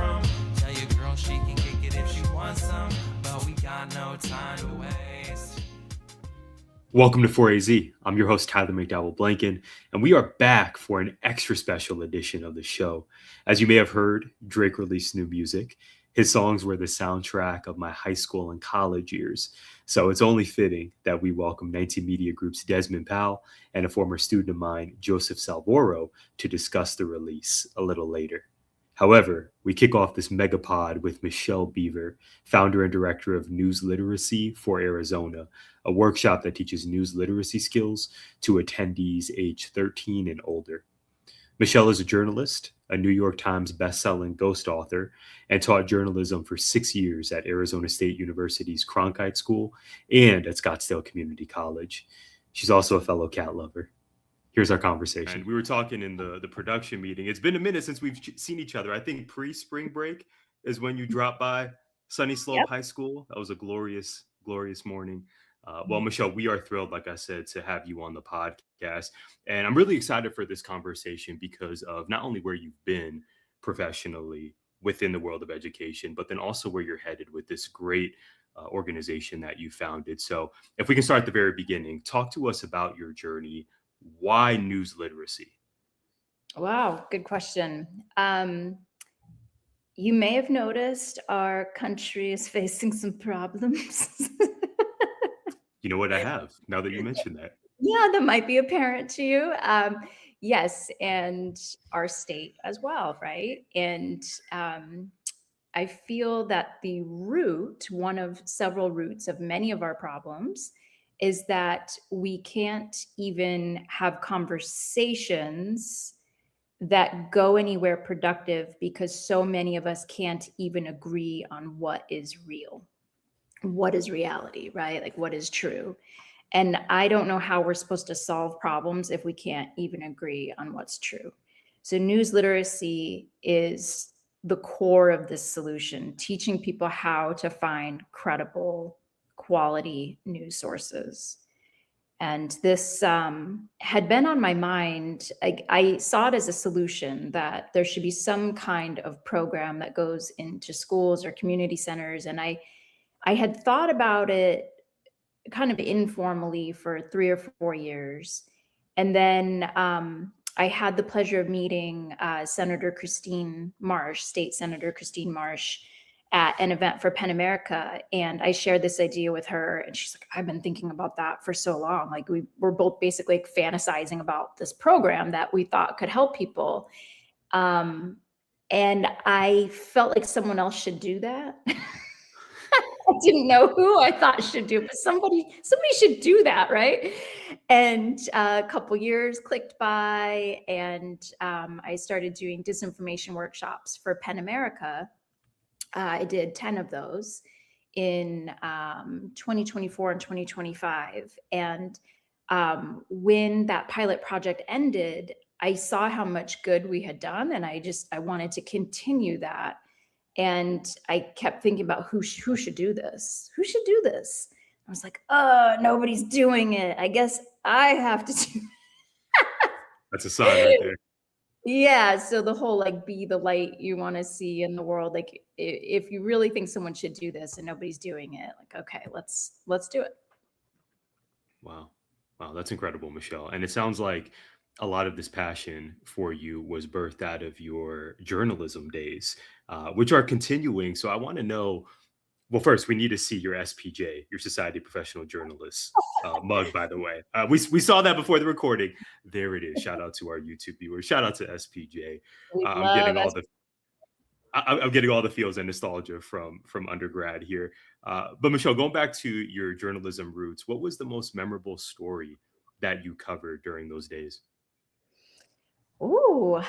from. Tell your girl she can kick it if she wants some, but we got no time to waste. Welcome to 4AZ. I'm your host, Tyler McDowell Blanken, and we are back for an extra special edition of the show. As you may have heard, Drake released new music. His songs were the soundtrack of my high school and college years, so it's only fitting that we welcome 19 Media Group's Desmond Powell and a former student of mine, Joseph Salvoro, to discuss the release a little later. However, we kick off this megapod with Michelle Beaver, founder and director of News Literacy for Arizona, a workshop that teaches news literacy skills to attendees age 13 and older. Michelle is a journalist, a New York Times bestselling ghost author, and taught journalism for 6 years at Arizona State University's Cronkite School and at Scottsdale Community College. She's also a fellow cat lover. Here's our conversation. And we were talking in the production meeting. It's been a minute since we've seen each other. I think pre-spring break is when you dropped by Sunny Slope High School. That was a glorious, glorious morning. Well, Michelle, we are thrilled, like I said, to have you on the podcast. And I'm really excited for this conversation because of not only where you've been professionally within the world of education, but then also where you're headed with this great organization that you founded. So if we can start at the very beginning, talk to us about your journey. Why news literacy? Wow, good question. You may have noticed our country is facing some problems. You know what, I have, now that you mentioned that. Yeah, that might be apparent to you. Yes, and our state as well, right? And I feel that the root, one of several roots of many of our problems, is that we can't even have conversations that go anywhere productive because so many of us can't even agree on what is real, what is reality, right? Like what is true. And I don't know how we're supposed to solve problems if we can't even agree on what's true. So news literacy is the core of this solution, teaching people how to find credible, quality news sources. And this had been on my mind. I saw it as a solution that there should be some kind of program that goes into schools or community centers. And I had thought about it kind of informally for 3 or 4 years. And then I had the pleasure of meeting Senator Christine Marsh, State Senator Christine Marsh, at an event for PEN America. And I shared this idea with her and she's like, I've been thinking about that for so long. Like we were both basically fantasizing about this program that we thought could help people. And I felt like someone else should do that. I didn't know who I thought should do it, but somebody should do that, right? And a couple years clicked by and I started doing disinformation workshops for PEN America. I did 10 of those in 2024 and 2025. And when that pilot project ended, I saw how much good we had done. And I wanted to continue that. And I kept thinking about who should do this? Who should do this? I was like, oh, nobody's doing it. I guess I have to do it. That's a sign right there. Yeah. So the whole like be the light you want to see in the world. Like if you really think someone should do this and nobody's doing it, like, okay, let's do it. Wow, that's incredible, Michelle. And it sounds like a lot of this passion for you was birthed out of your journalism days, which are continuing. So I want to know, well, first, we need to see your SPJ, your Society of Professional Journalists mug, by the way. We saw that before the recording. There it is. Shout out to our YouTube viewers. Shout out to SPJ. I'm getting all the feels and nostalgia from undergrad here. But Michelle, going back to your journalism roots, what was the most memorable story that you covered during those days? Ooh,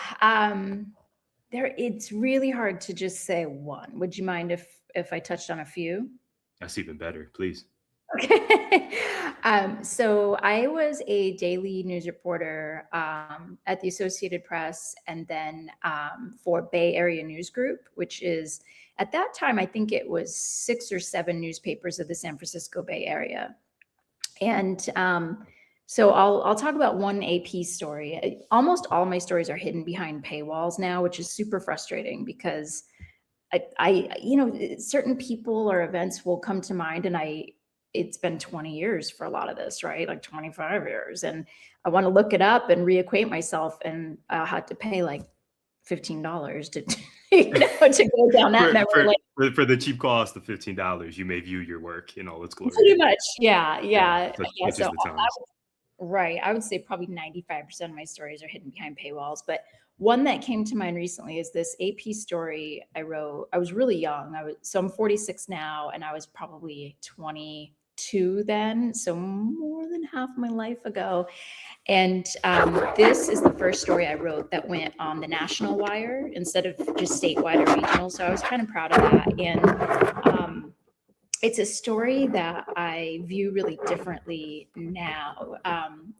it's really hard to just say one. Would you mind if I touched on a few? That's even better, please. Okay. So I was a daily news reporter at the Associated Press and then for Bay Area News Group, which is at that time, I think it was 6 or 7 newspapers of the San Francisco Bay Area. And so I'll talk about one AP story. Almost all my stories are hidden behind paywalls now, which is super frustrating because certain people or events will come to mind, and it's been 20 years for a lot of this, right? Like 25 years. And I want to look it up and reacquaint myself. And I had to pay like $15 to, to go down that memory lane. For the cheap cost of $15, you may view your work in all its glory. Pretty much. Yeah. Such is the times. Right. I would say probably 95% of my stories are hidden behind paywalls. But one that came to mind recently is this AP story I wrote. I was really young. I'm 46 now, and I was probably 22 then. So more than half my life ago. And this is the first story I wrote that went on the national wire instead of just statewide or regional. So I was kind of proud of that. And it's a story that I view really differently now.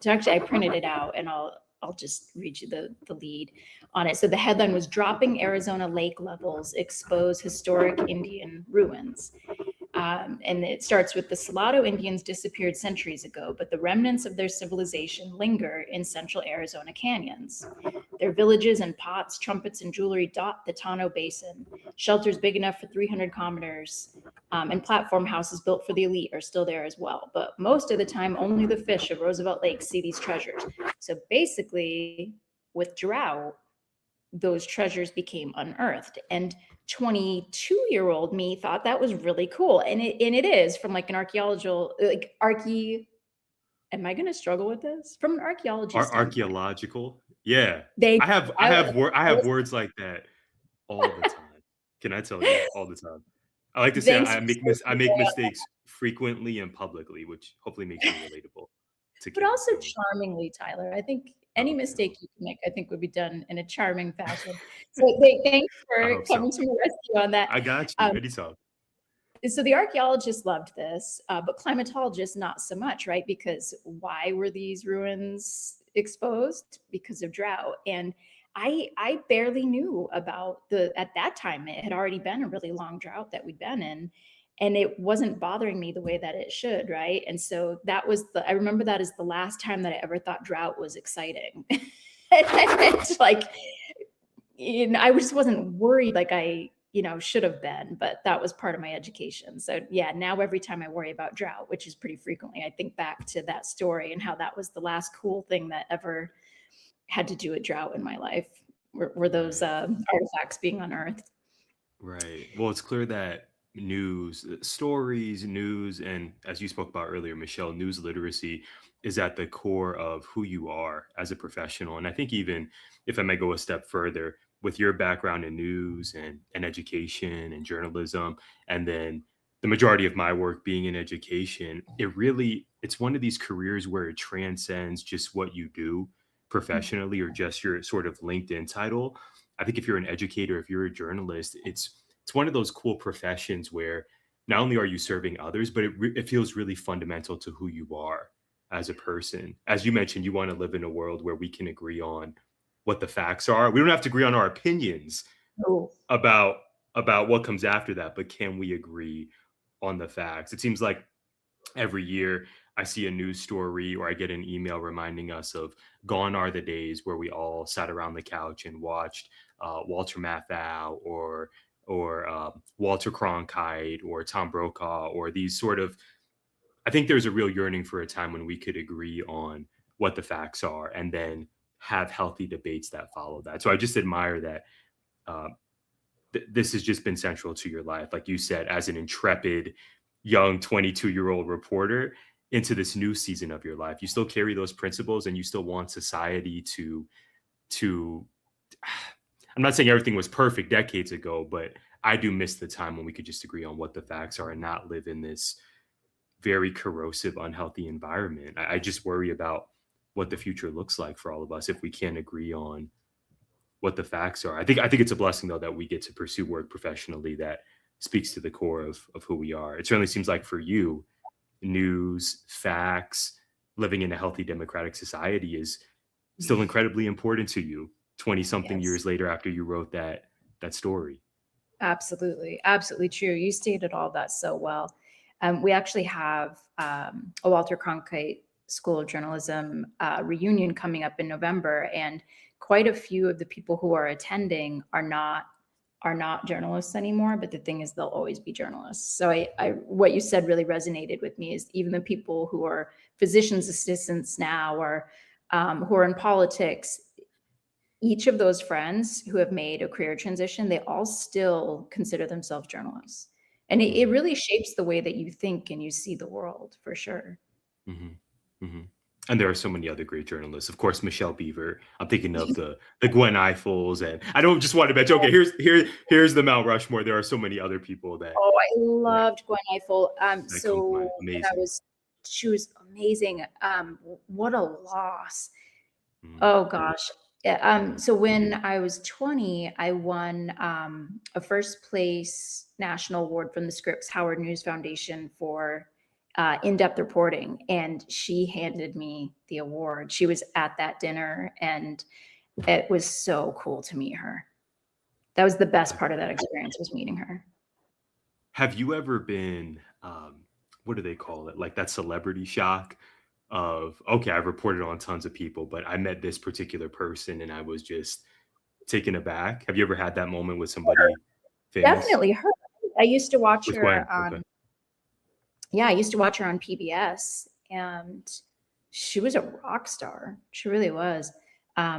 So actually, I printed it out, and I'll just read you the lead on it. So the headline was "Dropping Arizona Lake Levels Expose Historic Indian Ruins." And it starts with the Salado Indians disappeared centuries ago, but the remnants of their civilization linger in central Arizona canyons. Their villages and pots, trumpets, and jewelry dot the Tano Basin. Shelters big enough for 300 commoners and platform houses built for the elite are still there as well. But most of the time, only the fish of Roosevelt Lake see these treasures. So basically, with drought, those treasures became unearthed. And 22-year-old me thought that was really cool. And it is from like an archaeological, am I going to struggle with this? From an archaeologist. Archaeological. Yeah. I have words like that all the time. Can I tell you? All the time. I like to say I make mistakes frequently and publicly, which hopefully makes me relatable. But also charmingly, Tyler. I think any mistake you can make, I think, would be done in a charming fashion. So thanks for coming to my rescue on that. I got you. Anytime. So the archaeologists loved this, but climatologists not so much, right? Because why were these ruins exposed? Because of drought. And I barely knew about at that time, it had already been a really long drought that we'd been in. And it wasn't bothering me the way that it should, right? And so I remember that as the last time that I ever thought drought was exciting. It's like, I just wasn't worried like I, should have been, but that was part of my education. So yeah, now every time I worry about drought, which is pretty frequently, I think back to that story and how that was the last cool thing that ever had to do with drought in my life, were those artifacts being unearthed. Right. Well, it's clear that stories, and as you spoke about earlier, Michelle, news literacy is at the core of who you are as a professional. And I think even if I may go a step further, with your background in news and education and journalism, and then the majority of my work being in education, it's one of these careers where it transcends just what you do professionally or just your sort of LinkedIn title. I think if you're an educator, if you're a journalist, it's one of those cool professions where not only are you serving others, but it feels really fundamental to who you are as a person. As you mentioned, you want to live in a world where we can agree on what the facts are. We don't have to agree on our opinions about what comes after that, but can we agree on the facts? It seems like every year I see a news story or I get an email reminding us of gone are the days where we all sat around the couch and watched Walter Matthau or Walter Cronkite or Tom Brokaw, or these sort of, I think there's a real yearning for a time when we could agree on what the facts are and then have healthy debates that follow that. So I just admire that this has just been central to your life. Like you said, as an intrepid young 22-year-old reporter into this new season of your life, you still carry those principles and you still want society to I'm not saying everything was perfect decades ago, but I do miss the time when we could just agree on what the facts are and not live in this very corrosive, unhealthy environment. I just worry about what the future looks like for all of us if we can't agree on what the facts are. I think it's a blessing, though, that we get to pursue work professionally that speaks to the core of who we are. It certainly seems like for you, news, facts, living in a healthy democratic society is still incredibly important to you 20-something years later after you wrote that story. Absolutely. Absolutely true. You stated all that so well. We actually have a Walter Cronkite School of Journalism reunion coming up in November, and quite a few of the people who are attending are not are not journalists anymore, but the thing is they'll always be journalists. So what you said really resonated with me, is even the people who are physician's assistants now, or who are in politics, each of those friends who have made a career transition, they all still consider themselves journalists. And it really shapes the way that you think and you see the world, for sure. Mm-hmm. Mm-hmm. And there are so many other great journalists. Of course, Michelle Beaver. I'm thinking of the Gwen Eiffels, and I don't just want to mention. Okay, here's the Mount Rushmore. There are so many other people that Oh, I loved Gwen Eiffel. that come to mind. Amazing. She was amazing. What a loss. Mm. Oh gosh. Yeah, so when I was 20, I won a first place national award from the Scripps Howard News Foundation for in-depth reporting, and she handed me the award. She was at that dinner, and it was so cool to meet her. That was the best part of that experience, was meeting her. Have you ever been, what do they call it? Like that celebrity shock of, okay, I've reported on tons of people, but I met this particular person and I was just taken aback. Have you ever had that moment with somebody famous? Definitely her. I used to watch With her Gwen? on, Okay. yeah, I used to watch her on PBS, and she was a rock star. She really was. I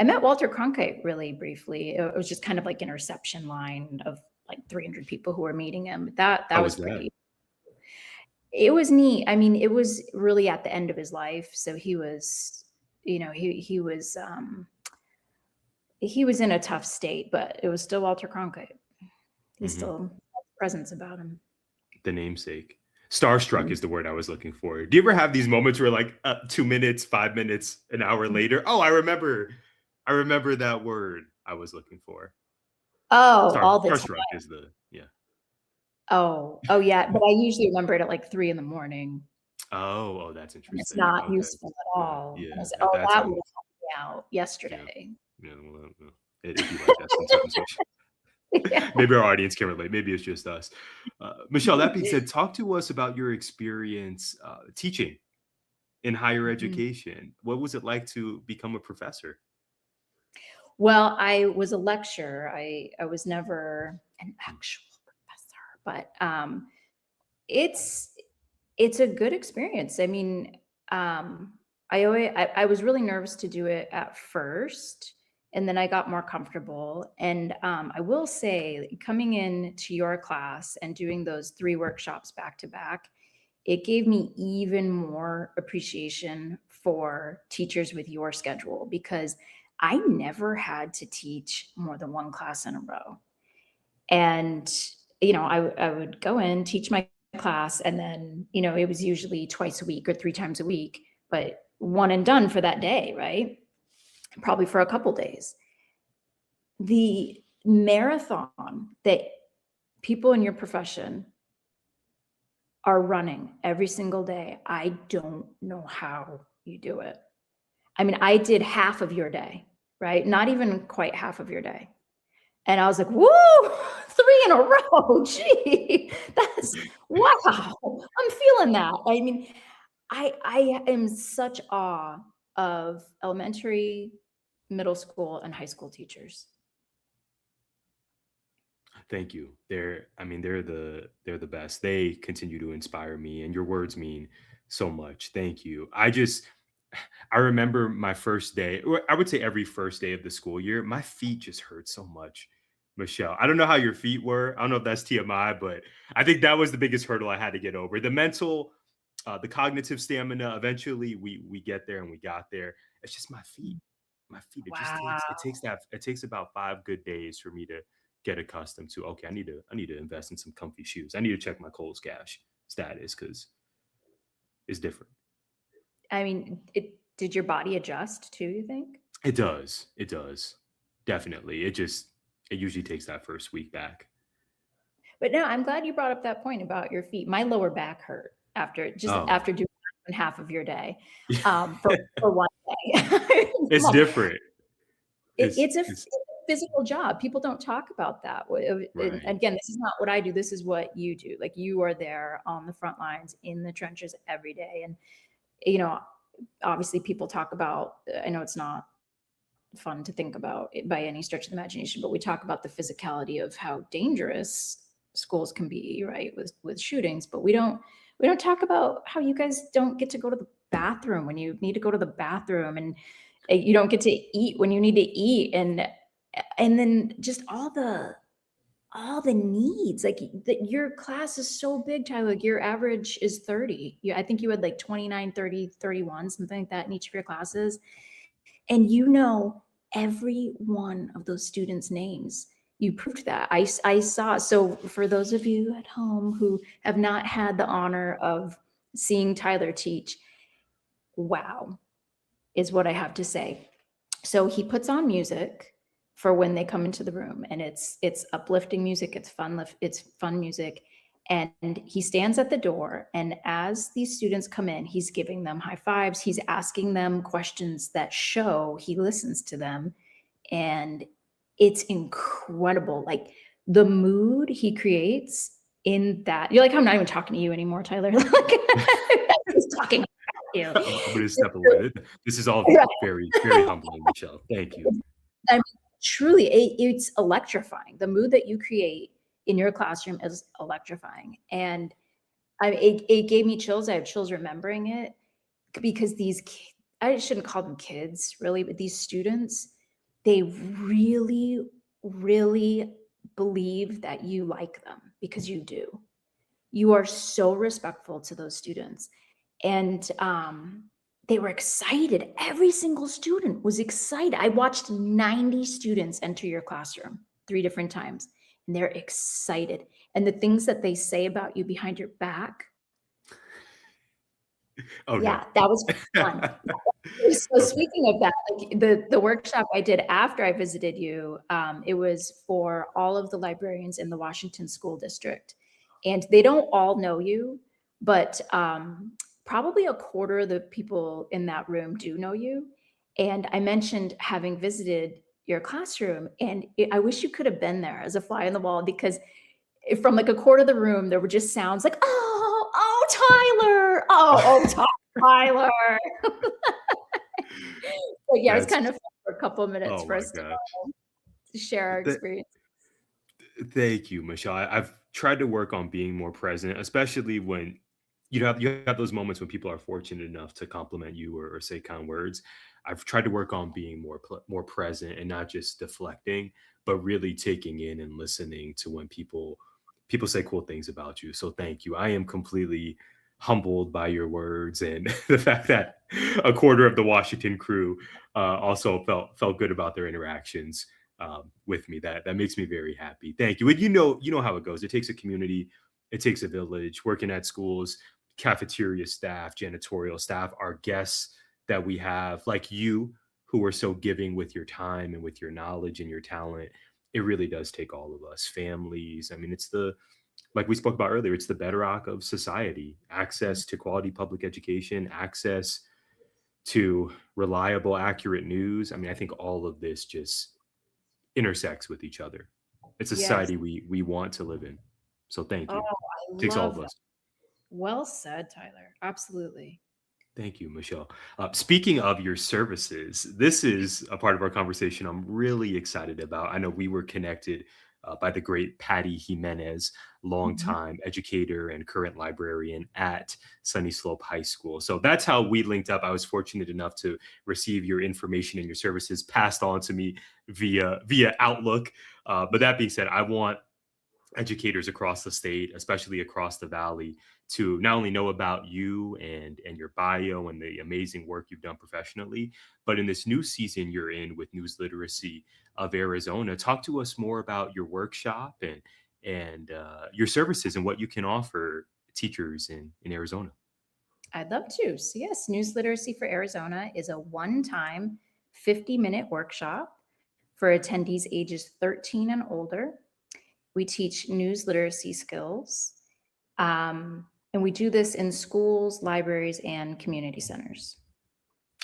met Walter Cronkite really briefly. It was just kind of like an reception line of like 300 people who were meeting him. That How was was that? pretty. It was neat. I mean, it was really at the end of his life, so he was, he was in a tough state, but it was still Walter Cronkite. He still has a presence about him. The namesake. Starstruck is the word I was looking for. Do you ever have these moments where like 2 minutes, 5 minutes, an hour later, oh, I remember that word I was looking for. Oh, all the time. Starstruck is the, yeah. Oh, yeah. But I usually remember it at like 3 a.m. Oh, that's And it's interesting. not Okay. useful at all. Yeah, And I said, at oh, that that time, would help me out yesterday. yeah, well, it'd be like that sometimes. Yeah. Maybe our audience can relate. Maybe it's just us. Michelle, that being said, talk to us about your experience teaching in higher education. What was it like to become a professor? Well, I was a lecturer. I was never an actual professor, but it's a good experience. I mean, I was really nervous to do it at first, and then I got more comfortable. And I will say, coming in to your class and doing those 3 workshops back to back, it gave me even more appreciation for teachers with your schedule, because I never had to teach more than 1 class in a row. And, I would go in, teach my class, and then, it was usually twice a week or 3 times a week, but one and done for that day, right? Probably for a couple days. The marathon that people in your profession are running every single day, I don't know how you do it. I mean, I did half of your day, right? Not even quite half of your day. And I was like, woo, 3 in a row. Gee, that's wow. I'm feeling that. I mean, I am such awe of elementary, middle school, and high school teachers. Thank you. They're the best. They continue to inspire me, and your words mean so much. Thank you. I remember my first day, or I would say every first day of the school year, my feet just hurt so much. Michelle, I don't know how your feet were. I don't know if that's TMI, but I think that was the biggest hurdle I had to get over. The mental, the cognitive stamina. Eventually, we get there, and we got there. It's just my feet. My feet. Wow. It takes about 5 good days for me to get accustomed to. Okay, I need to invest in some comfy shoes. I need to check my Kohl's Cash status because it's different. I mean, did your body adjust too, you think? It does. It does. Definitely. It usually takes that first week back. But no, I'm glad you brought up that point about your feet. My lower back hurt after doing half of your day for one day. It's different. It's a physical job. People don't talk about that. Right. Again, this is not what I do. This is what you do. Like, you are there on the front lines in the trenches every day. And, obviously people talk about, I know it's not fun to think about by any stretch of the imagination, but we talk about the physicality of how dangerous schools can be, right? With shootings, but we don't talk about how you guys don't get to go to the bathroom when you need to go to the bathroom, and you don't get to eat when you need to eat, and then just all the needs. Like your class is so big, Tyler. Like your average is 30. I think you had like 29, 30, 31, something like that in each of your classes. And you know every one of those students' names. You proved that. I saw. So for those of you at home who have not had the honor of seeing Tyler teach, wow, is what I have to say. So he puts on music for when they come into the room, and it's uplifting music, it's fun music. And he stands at the door, and as these students come in, he's giving them high fives, he's asking them questions that show he listens to them. And it's incredible, like the mood he creates in that. You're like, I'm not even talking to you anymore, Tyler. Like, he's talking about you. I'm going to step away. This is all very, very humbling, Michelle. Thank you. I mean, truly, it's electrifying. The mood that you create in your classroom is electrifying. And it gave me chills. I have chills remembering it, because I shouldn't call them kids really, but these students, they really, really believe that you like them, because you do. You are so respectful to those students. And they were excited. Every single student was excited. I watched 90 students enter your classroom 3 different times, and they're excited. And the things that they say about you behind your back. Oh, yeah, no. That was fun. So speaking of that, like the workshop I did after I visited you, it was for all of the librarians in the Washington School District. And they don't all know you, but probably a quarter of the people in that room do know you. And I mentioned having visited your classroom, and I wish you could have been there as a fly on the wall, because from like a quarter of the room, there were just sounds like, oh, Tyler, oh, Tyler. But yeah, it's kind of fun for a couple of minutes for us to share our experience. Thank you, Michelle. I've tried to work on being more present, especially when you have those moments when people are fortunate enough to compliment you or say kind words. I've tried to work on being more present and not just deflecting, but really taking in and listening to when people say cool things about you. So thank you. I am completely humbled by your words, and the fact that a quarter of the Washington crew also felt good about their interactions with me. That makes me very happy. Thank you. And you know how it goes. It takes a community. It takes a village. Working at schools, cafeteria staff, janitorial staff, our guests that we have, like you, who are so giving with your time and with your knowledge and your talent. It really does take all of us, families. I mean, like we spoke about earlier, it's the bedrock of society. Access to quality public education, access to reliable, accurate news. I mean, I think all of this just intersects with each other. It's a society we want to live in. So thank you. I It takes all love of that. us. Well said, Tyler. Absolutely. Thank you, Michelle. Speaking of your services, this is a part of our conversation I'm really excited about. I know we were connected by the great Patty Jimenez, longtime educator and current librarian at Sunny Slope High School. So that's how we linked up. I was fortunate enough to receive your information and your services passed on to me via Outlook. But that being said, I want educators across the state, especially across the valley, to not only know about you and your bio and the amazing work you've done professionally, but in this new season you're in with News Literacy of Arizona. Talk to us more about your workshop and your services and what you can offer teachers in Arizona. I'd love to. So yes, News Literacy for Arizona is a one-time 50-minute workshop for attendees ages 13 and older. We teach news literacy skills. And we do this in schools, libraries, and community centers.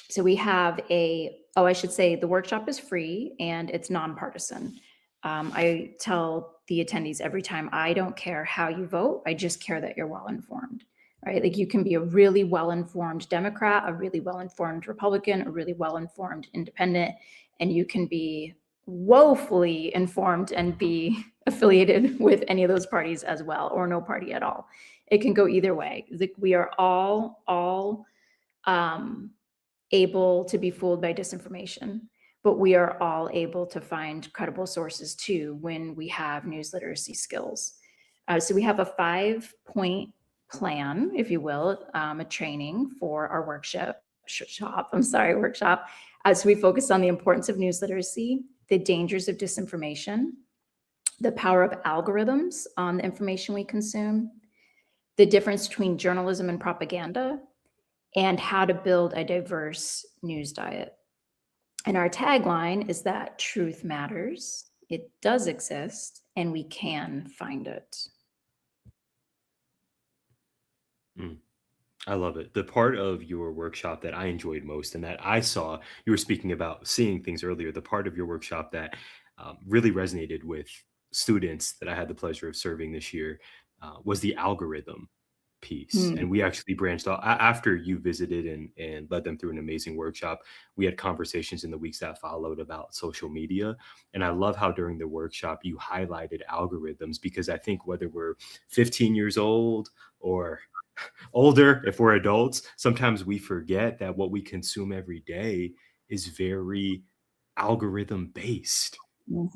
So we have I should say the workshop is free and it's nonpartisan. I tell the attendees every time, I don't care how you vote. I just care that you're well informed, right? Like you can be a really well-informed Democrat, a really well-informed Republican, a really well-informed independent, and you can be woefully informed and be affiliated with any of those parties as well, or no party at all. It can go either way. Like we are all um, able to be fooled by disinformation, but we are all able to find credible sources too when we have news literacy skills. So we have a 5-point plan, if you will, a training for our workshop. So we focus on the importance of news literacy, the dangers of disinformation, the power of algorithms on the information we consume, the difference between journalism and propaganda, and how to build a diverse news diet. And our tagline is that truth matters, it does exist, and we can find it. I love it. The part of your workshop that I enjoyed most and that I saw, you were speaking about seeing things earlier, the part of your workshop that really resonated with students that I had the pleasure of serving this year was the algorithm piece. And we actually branched off after you visited and led them through an amazing workshop. We had conversations in the weeks that followed about social media. And I love how during the workshop you highlighted algorithms, because I think whether we're 15 years old or older, if we're adults, sometimes we forget that what we consume every day is very algorithm based.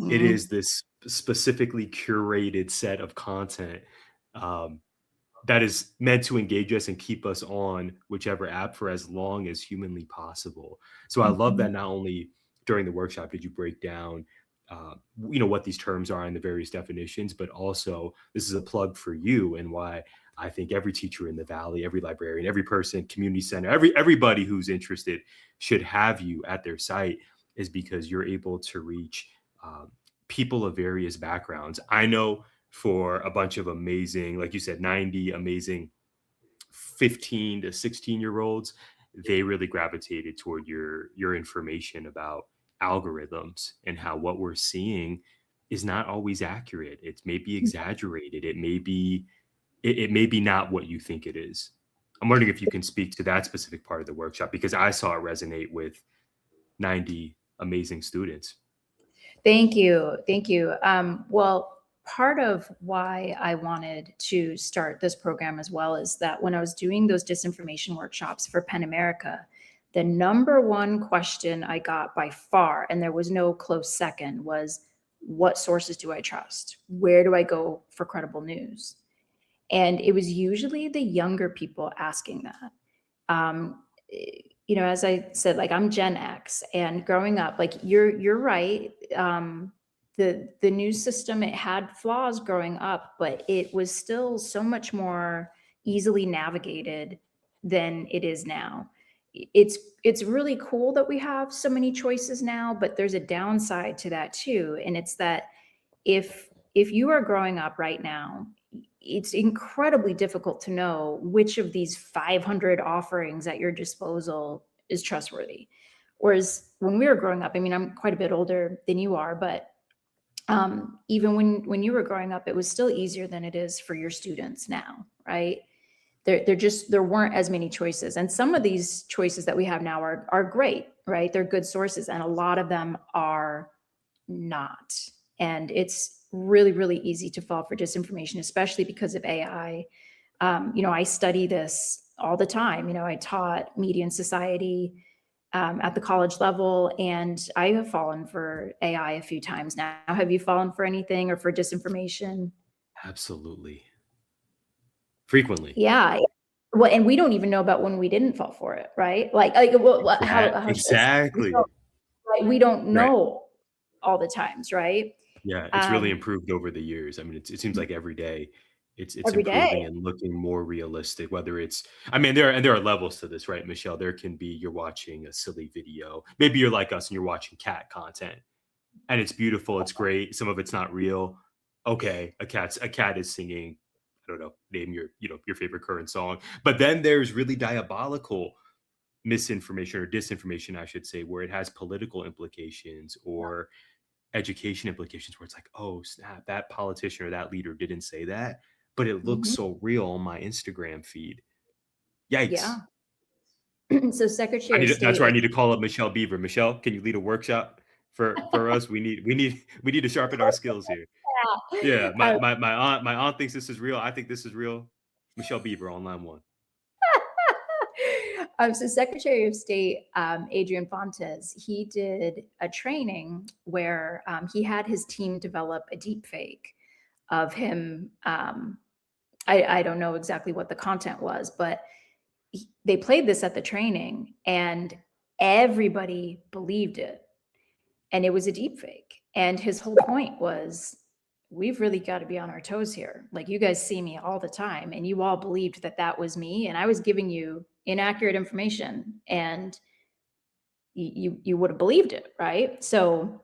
It is this specifically curated set of content that is meant to engage us and keep us on whichever app for as long as humanly possible. So I love that not only during the workshop did you break down what these terms are and the various definitions, but also this is a plug for you and why I think every teacher in the Valley, every librarian, every person, community center, everybody who's interested should have you at their site, is because you're able to reach people of various backgrounds. I know for a bunch of amazing, like you said, 90 amazing 15 to 16-year-olds, they really gravitated toward your information about algorithms and how what we're seeing is not always accurate. It's maybe exaggerated. It may be not what you think it is. I'm wondering if you can speak to that specific part of the workshop, because I saw it resonate with 90 amazing students. Thank you. Thank you. Well, part of why I wanted to start this program as well is that when I was doing those disinformation workshops for PEN America, the number one question I got by far, and there was no close second, was what sources do I trust? Where do I go for credible news? And it was usually the younger people asking that. As I said, like I'm Gen X, and growing up, like you're right. The news system, it had flaws growing up, but it was still so much more easily navigated than it is now. It's really cool that we have so many choices now, but there's a downside to that too, and it's that if you are growing up right now, it's incredibly difficult to know which of these 500 offerings at your disposal is trustworthy. Whereas when we were growing up, I mean, I'm quite a bit older than you are, but even when you were growing up, it was still easier than it is for your students now, right? There weren't as many choices. And some of these choices that we have now are great, right? They're good sources, and a lot of them are not. And it's really, really easy to fall for disinformation, especially because of AI. I study this all the time. I taught media and society at the college level, and I have fallen for AI a few times now. Have you fallen for anything or for disinformation? Absolutely. Frequently. Yeah. Well, and we don't even know about when we didn't fall for it, right? Exactly. We don't Right. know all the times, right? Yeah, it's really improved over the years. I mean, it seems like every day it's Every day. improving and looking more realistic. Whether it's, I mean, there are levels to this, right, Michelle? There can be you're watching a silly video. Maybe you're like us and you're watching cat content, and it's beautiful, it's great. Some of it's not real. Okay, a cat is singing. I don't know, name your favorite current song. But then there's really diabolical misinformation or disinformation, I should say, where it has political implications or education implications, where it's like, oh snap, that politician or that leader didn't say that, but it looks so real on my Instagram feed. Yikes. Yeah. So Secretary of That's State, where I need to call up Michelle Beaver. Michelle, can you lead a workshop for us? We need to sharpen our skills here. Yeah, uh, my aunt thinks this is real. I think this is real. Michelle Beaver on line one. so Secretary of State Adrian Fontes, he did a training where he had his team develop a deep fake of him. I don't know exactly what the content was, but they played this at the training and everybody believed it. And it was a deep fake. And his whole point was, we've really got to be on our toes here. Like, you guys see me all the time and you all believed that that was me. And I was giving you inaccurate information and you would have believed it. Right. So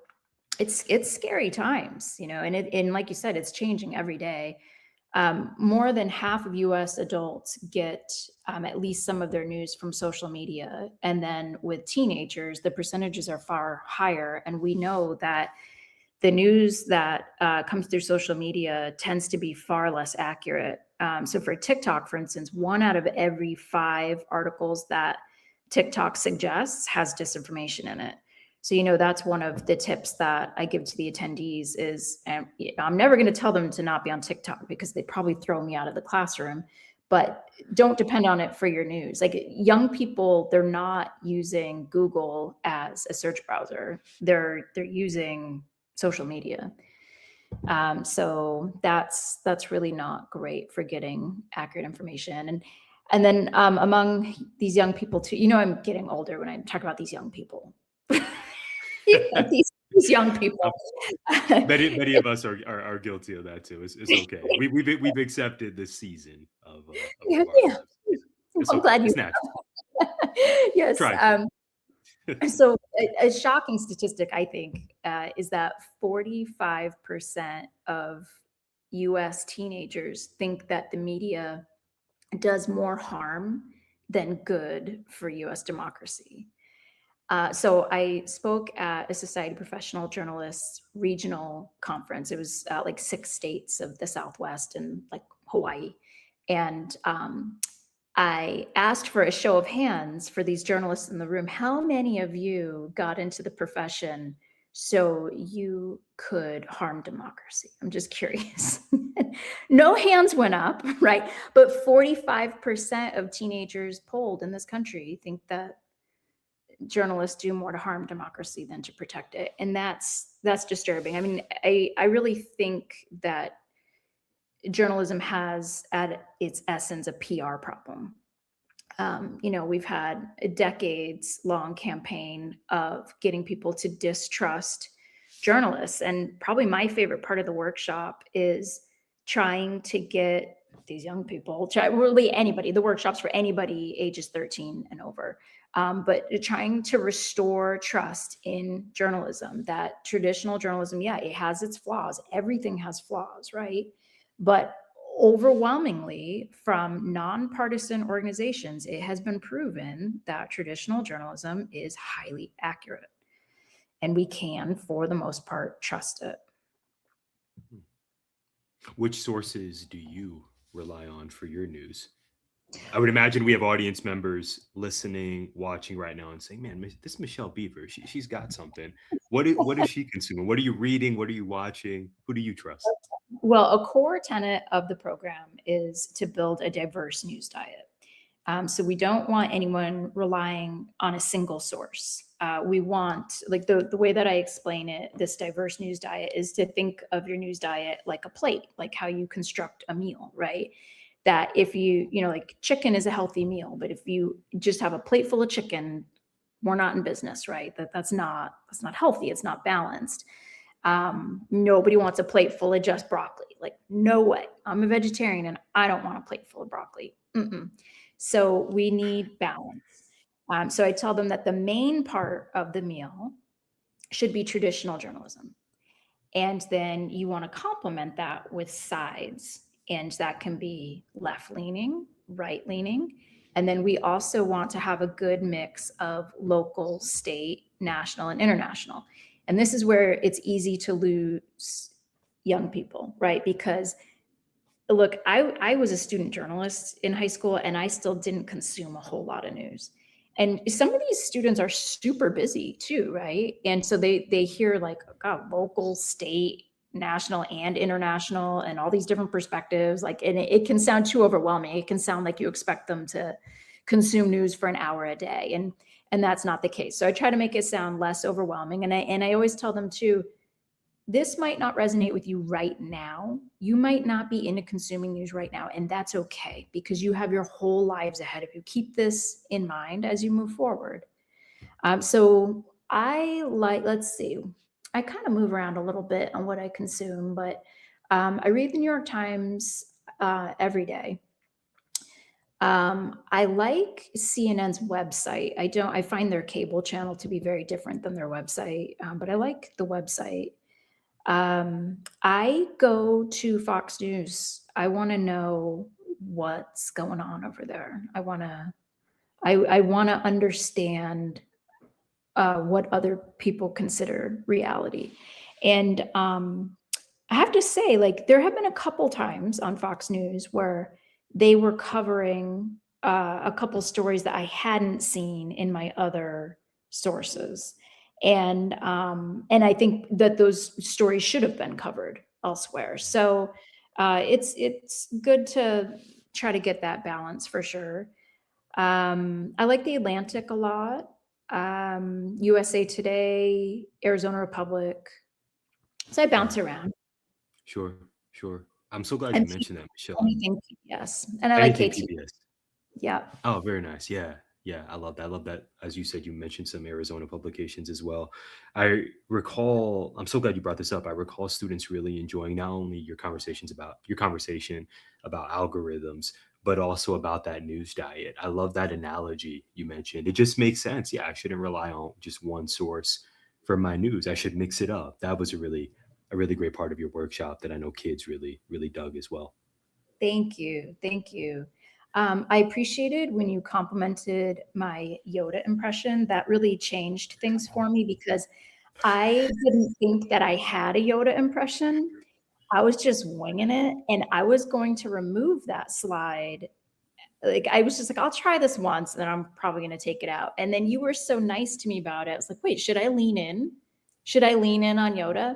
it's scary times, and like you said, it's changing every day. More than half of US adults get at least some of their news from social media. And then with teenagers, the percentages are far higher. And we know that the news that comes through social media tends to be far less accurate. So for TikTok, for instance, 1 out of every 5 articles that TikTok suggests has disinformation in it. So, that's one of the tips that I give to the attendees is, and I'm never going to tell them to not be on TikTok because they probably throw me out of the classroom, but don't depend on it for your news. Like, young people, they're not using Google as a search browser. They're using social media. So that's really not great for getting accurate information. And then among these young people too, I'm getting older when I talk about these young people. these young people. Many of us are guilty of that too. It's okay. We've accepted this season of Yeah. our lives. It's I'm okay. glad It's you. natural. Yes. Try So a shocking statistic, I think, is that 45% of US teenagers think that the media does more harm than good for US democracy. So I spoke at a Society of Professional Journalists regional conference. It was like 6 states of the Southwest and like Hawaii. And I asked for a show of hands for these journalists in the room. How many of you got into the profession so you could harm democracy? I'm just curious. No hands went up, right? But 45% of teenagers polled in this country think that journalists do more to harm democracy than to protect it. And that's disturbing. I mean, I really think that journalism has at its essence a PR problem. We've had a decades long campaign of getting people to distrust journalists. And probably my favorite part of the workshop is trying to get these young people, really anybody, the workshop's for anybody ages 13 and over, but trying to restore trust in journalism, that traditional journalism, yeah, it has its flaws. Everything has flaws, right? But overwhelmingly from nonpartisan organizations, it has been proven that traditional journalism is highly accurate. And we can, for the most part, trust it. Which sources do you rely on for your news? I would imagine we have audience members listening, watching right now and saying, man, this Michelle Beaver, she's got something. What is she consuming? What are you reading? What are you watching? Who do you trust? Well, a core tenet of the program is to build a diverse news diet. So we don't want anyone relying on a single source. We want, like the way that I explain it, this diverse news diet is to think of your news diet like a plate, like how you construct a meal, right? That if like chicken is a healthy meal, but if you just have a plate full of chicken, we're not in business, right? That's not healthy. It's not balanced. Nobody wants a plate full of just broccoli. Like, no way. I'm a vegetarian and I don't want a plate full of broccoli. So we need balance. So I tell them that the main part of the meal should be traditional journalism. And then you want to complement that with sides. And that can be left-leaning, right-leaning. And then we also want to have a good mix of local, state, national, and international. And this is where it's easy to lose young people, right? Because look, I was a student journalist in high school, and I still didn't consume a whole lot of news. And some of these students are super busy too, right? And so they hear like, God, local, state, national, and international, and all these different perspectives. Like, and it can sound too overwhelming. It can sound like you expect them to consume news for an hour a day, and that's not the case. So I try to make it sound less overwhelming, and I always tell them too, this might not resonate with you right now. You might not be into consuming news right now, and that's okay because you have your whole lives ahead of you. Keep this in mind as you move forward. So I like, let's see, I kind of move around a little bit on what I consume, but I read the New York Times every day. I like CNN's website. I find their cable channel to be very different than their website, but I like the website. I go to Fox News. I want to know what's going on over there. I want to understand what other people consider reality. And I have to say, like, there have been a couple times on Fox News where they were covering a couple stories that I hadn't seen in my other sources. And I think that those stories should have been covered elsewhere. So it's good to try to get that balance for sure. I like the Atlantic a lot. USA Today, Arizona Republic. So I bounce around. Sure, sure. I'm so glad you And mentioned that, Michelle. anything PBS. And I like Anything KT. PBS. Yeah. Oh, very nice. Yeah. Yeah. I love that. I love that. As you said, you mentioned some Arizona publications as well. I recall, I'm so glad you brought this up. I recall students really enjoying not only your conversation about algorithms, but also about that news diet. I love that analogy you mentioned. It just makes sense. Yeah. I shouldn't rely on just one source for my news. I should mix it up. That was a really great part of your workshop that I know kids really, really dug as well. Thank you. Thank you. I appreciated when you complimented my Yoda impression. That really changed things for me because I didn't think that I had a Yoda impression. I was just winging it, and I was going to remove that slide. Like, I was just like, I'll try this once, and then I'm probably going to take it out. And then you were so nice to me about it. I was like, wait, should I lean in? Should I lean in on Yoda?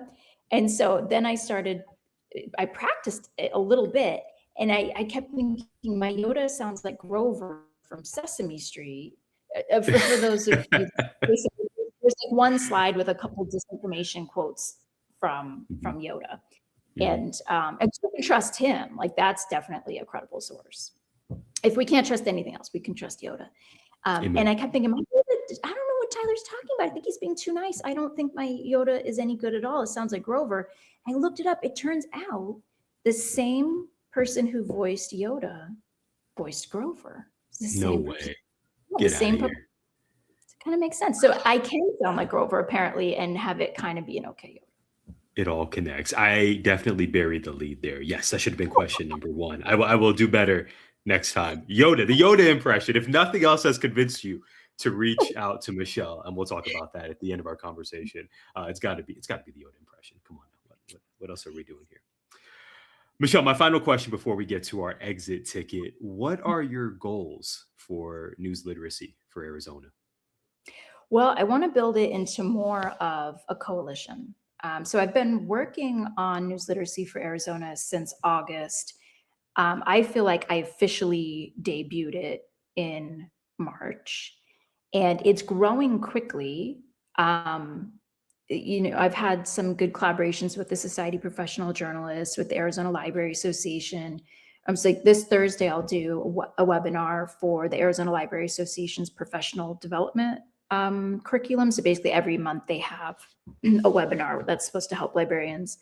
And so then I practiced it a little bit, and I kept thinking my Yoda sounds like Grover from Sesame Street. For those of you, there's like one slide with a couple disinformation quotes Mhm, from Yoda, mhm. and so we can trust him. Like, that's definitely a credible source. If we can't trust anything else, we can trust Yoda. And Amen. I kept thinking, my Yoda, I don't know what Tyler's talking about. I think he's being too nice. I don't think my Yoda is any good at all. It sounds like Grover. I looked it up. It turns out the same person who voiced Yoda voiced Grover. It's the No same person. way. Yeah, the Get out of same. here. It kind of makes sense. So I can sound like Grover apparently, and have it kind of be an okay Yoda. It all connects. I definitely buried the lead there. Yes, that should have been question number one. I will do better next time. Yoda, the Yoda impression. If nothing else has convinced you to reach out to Michelle, and we'll talk about that at the end of our conversation. It's got to be the Yoda impression. Come on, now. What else are we doing here? Michelle, my final question before we get to our exit ticket. What are your goals for news literacy for Arizona? Well, I want to build it into more of a coalition. So I've been working on news literacy for Arizona since August. I feel like I officially debuted it in March, and it's growing quickly. I've had some good collaborations with the Society of Professional Journalists, with the Arizona Library Association. I was like, this Thursday, I'll do a webinar for the Arizona Library Association's professional development curriculum. So basically, every month they have a webinar that's supposed to help librarians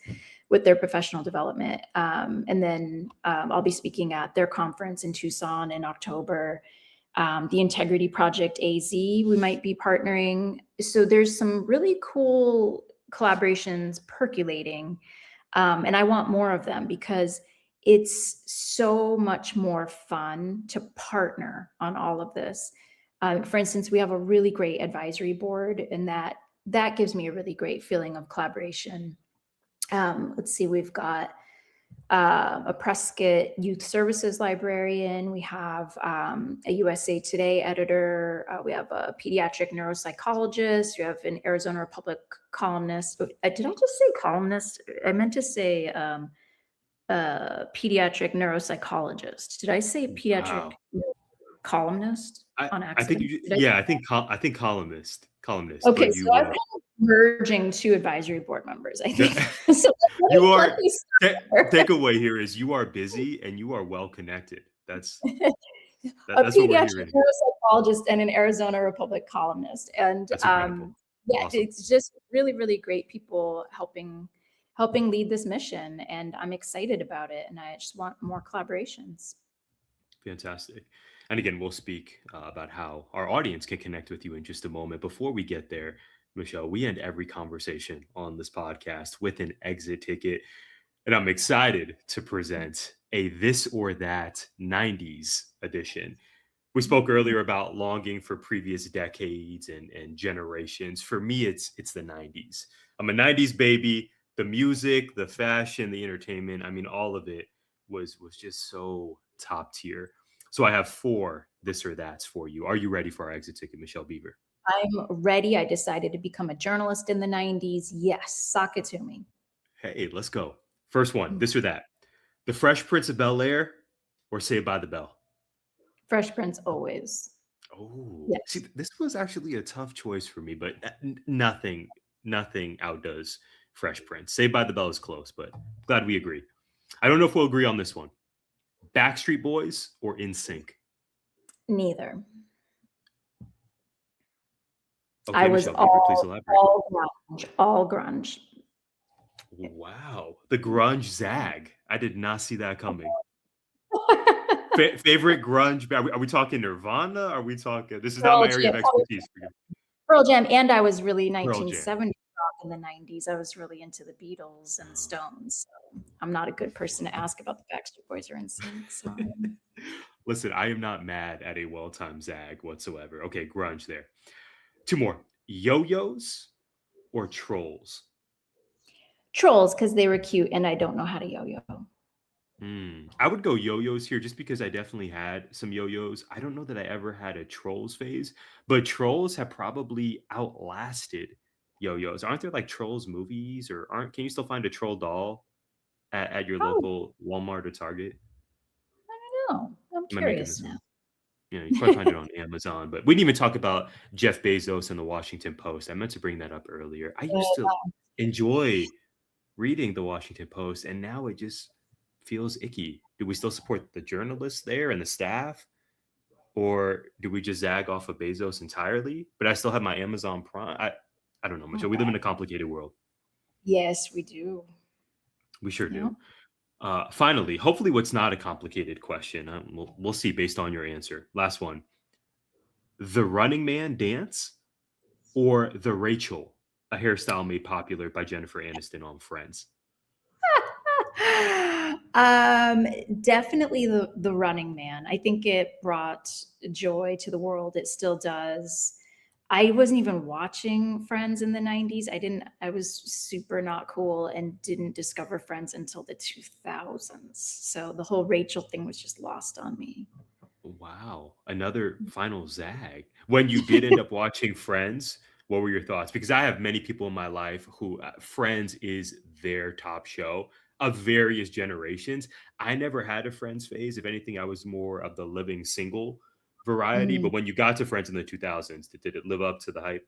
with their professional development. And then I'll be speaking at their conference in Tucson in October. The Integrity Project AZ, we might be partnering. So there's some really cool collaborations percolating. And I want more of them because it's so much more fun to partner on all of this. For instance, we have a really great advisory board, and that gives me a really great feeling of collaboration. Let's see, we've got a Prescott Youth Services librarian. We have a USA Today editor. We have a pediatric neuropsychologist. We have an Arizona Republic columnist. Did I just say columnist? I meant to say pediatric neuropsychologist. Did I say pediatric Wow. columnist on I think accident? you, Did I? yeah, I think columnist, Okay, but so I'm kind of merging two advisory board members, I think. So you let are, me start. takeaway here is you are busy and you are well connected. A That's what we're pediatric hearing here. neuropsychologist and an Arizona Republic columnist. And That's incredible. yeah, Awesome. it's just really, really great people helping lead this mission. And I'm excited about it. And I just want more collaborations. Fantastic. And again, we'll speak about how our audience can connect with you in just a moment. Before we get there, Michelle, we end every conversation on this podcast with an exit ticket. And I'm excited to present a This or That 90s edition. We spoke earlier about longing for previous decades and generations. For me, it's the 90s. I'm a 90s baby. The music, the fashion, the entertainment, I mean, all of it was just so top tier. So I have four this or that's for you. Are you ready for our exit ticket, Michelle Beaver? I'm ready. I decided to become a journalist in the 90s. Yes, sock it to me. Hey, let's go. First one, this or that. The Fresh Prince of Bel-Air or Saved by the Bell? Fresh Prince always. Oh, see, Yes. this was actually a tough choice for me, but nothing outdoes Fresh Prince. Saved by the Bell is close, but glad we agree. I don't know if we'll agree on this one. Backstreet Boys or NSYNC? Neither. Okay, I was Michelle Beaver, please elaborate. all grunge. Wow, the grunge zag. I did not see that coming. Favorite grunge? Are we talking Nirvana? Are we talking? This is not Pearl my area Jam, of expertise for you. Pearl Jam, and I was really Pearl Jam. 1970s rock in the 90s. I was really into the Beatles and the Stones. So I'm not a good person to ask about the Backstreet Boys or NSYNC. Sorry. Listen, I am not mad at a well-timed zag whatsoever. Okay, grunge there. Two more. Yo-yos or trolls? Trolls, because they were cute, and I don't know how to yo-yo. I would go yo-yos here just because I definitely had some yo-yos. I don't know that I ever had a trolls phase, but trolls have probably outlasted yo-yos. Aren't there like trolls movies or can you still find a troll doll at your Probably, local Walmart or Target? I don't know. I'm Am I making curious this now. up? Yeah, you can probably find it on Amazon, but we didn't even talk about Jeff Bezos and the Washington Post. I meant to bring that up earlier. I used to enjoy reading the Washington Post, and now it just feels icky. Do we still support the journalists there and the staff, or do we just zag off of Bezos entirely? But I still have my Amazon Prime. I don't know, Michelle. We live in a complicated world. Yes, we do. We sure Yeah. do. Finally, hopefully, what's not a complicated question. We'll see based on your answer. Last one: the Running Man dance or the Rachel, a hairstyle made popular by Jennifer Aniston on Friends? Definitely the Running Man. I think it brought joy to the world. It still does. I wasn't even watching Friends in the 90s. I was super not cool and didn't discover Friends until the 2000s. So the whole Rachel thing was just lost on me. Wow, another final zag. When you did end up watching Friends, what were your thoughts? Because I have many people in my life who Friends is their top show of various generations. I never had a Friends phase. If anything, I was more of the living single variety. Mm. But when you got to Friends in the 2000s, did it live up to the hype?